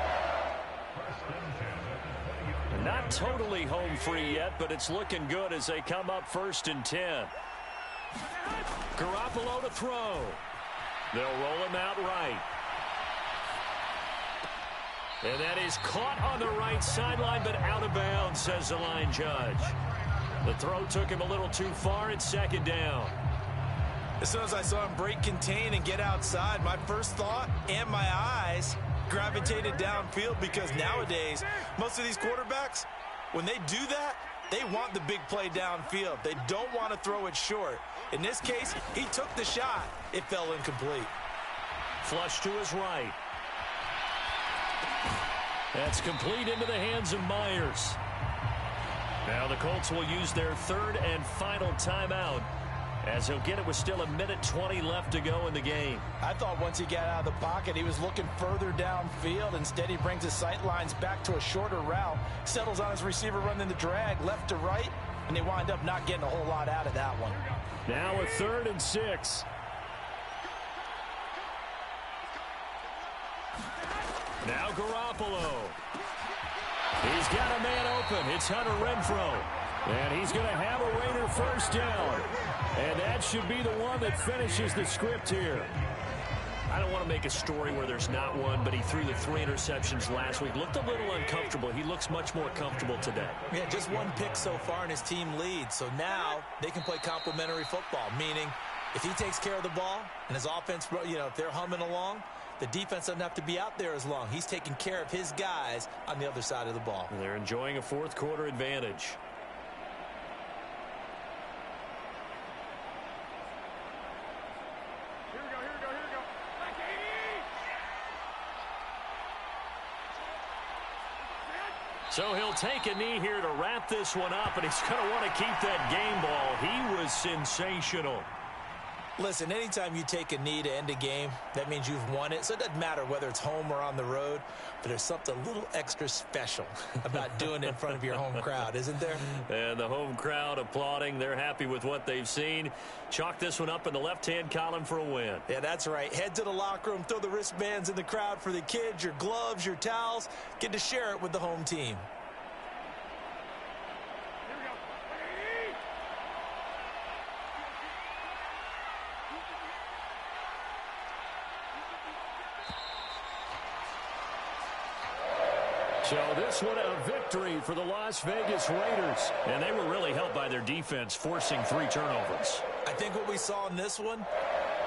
Not totally home free yet, but it's looking good as they come up 1st and 10. Garoppolo to throw. They'll roll him out right. And that is caught on the right sideline, but out of bounds, says the line judge. The throw took him a little too far. It's 2nd down. As soon as I saw him break contain and get outside, my first thought and my eyes gravitated downfield, because nowadays, most of these quarterbacks, when they do that, they want the big play downfield. They don't want to throw it short. In this case, he took the shot. It fell incomplete. Flush to his right. That's complete into the hands of Myers. Now the Colts will use their 3rd and final timeout as he'll get it with still 1:20 left to go in the game. I thought once he got out of the pocket, he was looking further downfield. Instead, he brings his sight lines back to a shorter route, settles on his receiver running the drag left to right, and they wind up not getting a whole lot out of that one. Now a 3rd and 6. Now Garoppolo. He's got a man open. It's Hunter Renfrow. And he's going to have a Raider 1st down. And that should be the one that finishes the script here. I don't want to make a story where there's not one, but he threw the 3 interceptions last week. Looked a little uncomfortable. He looks much more comfortable today. Yeah, just 1 pick so far, and his team leads. So now they can play complementary football, meaning if he takes care of the ball and his offense, if they're humming along, the defense doesn't have to be out there as long. He's taking care of his guys on the other side of the ball. They're enjoying a fourth quarter advantage. Here we go. Back 80. So he'll take a knee here to wrap this one up, and he's going to want to keep that game ball. He was sensational. Listen, anytime you take a knee to end a game, that means you've won it. So it doesn't matter whether it's home or on the road, but there's something a little extra special about doing it in front of your home crowd, isn't there? And the home crowd applauding. They're happy with what they've seen. Chalk this one up in the left-hand column for a win. Yeah, that's right. Head to the locker room, throw the wristbands in the crowd for the kids, your gloves, your towels. Get to share it with the home team. So this one a victory for the Las Vegas Raiders. And they were really helped by their defense, forcing 3 turnovers. I think what we saw in this one,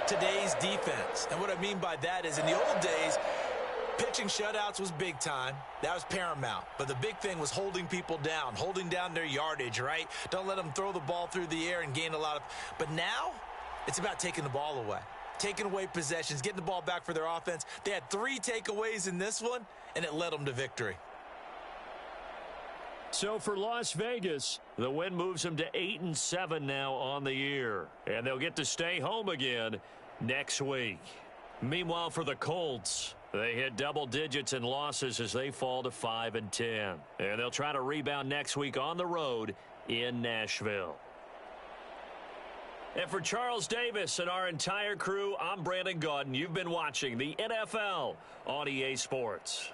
today's defense. And what I mean by that is in the old days, pitching shutouts was big time. That was paramount. But the big thing was holding people down, holding down their yardage, right? Don't let them throw the ball through the air and gain a lot of... But now, it's about taking the ball away. Taking away possessions, getting the ball back for their offense. They had 3 takeaways in this one, and it led them to victory. So for Las Vegas, the win moves them to 8-7 now on the year. And they'll get to stay home again next week. Meanwhile, for the Colts, they hit double digits in losses as they fall to 5-10. And they'll try to rebound next week on the road in Nashville. And for Charles Davis and our entire crew, I'm Brandon Gaudin. You've been watching the NFL on EA Sports.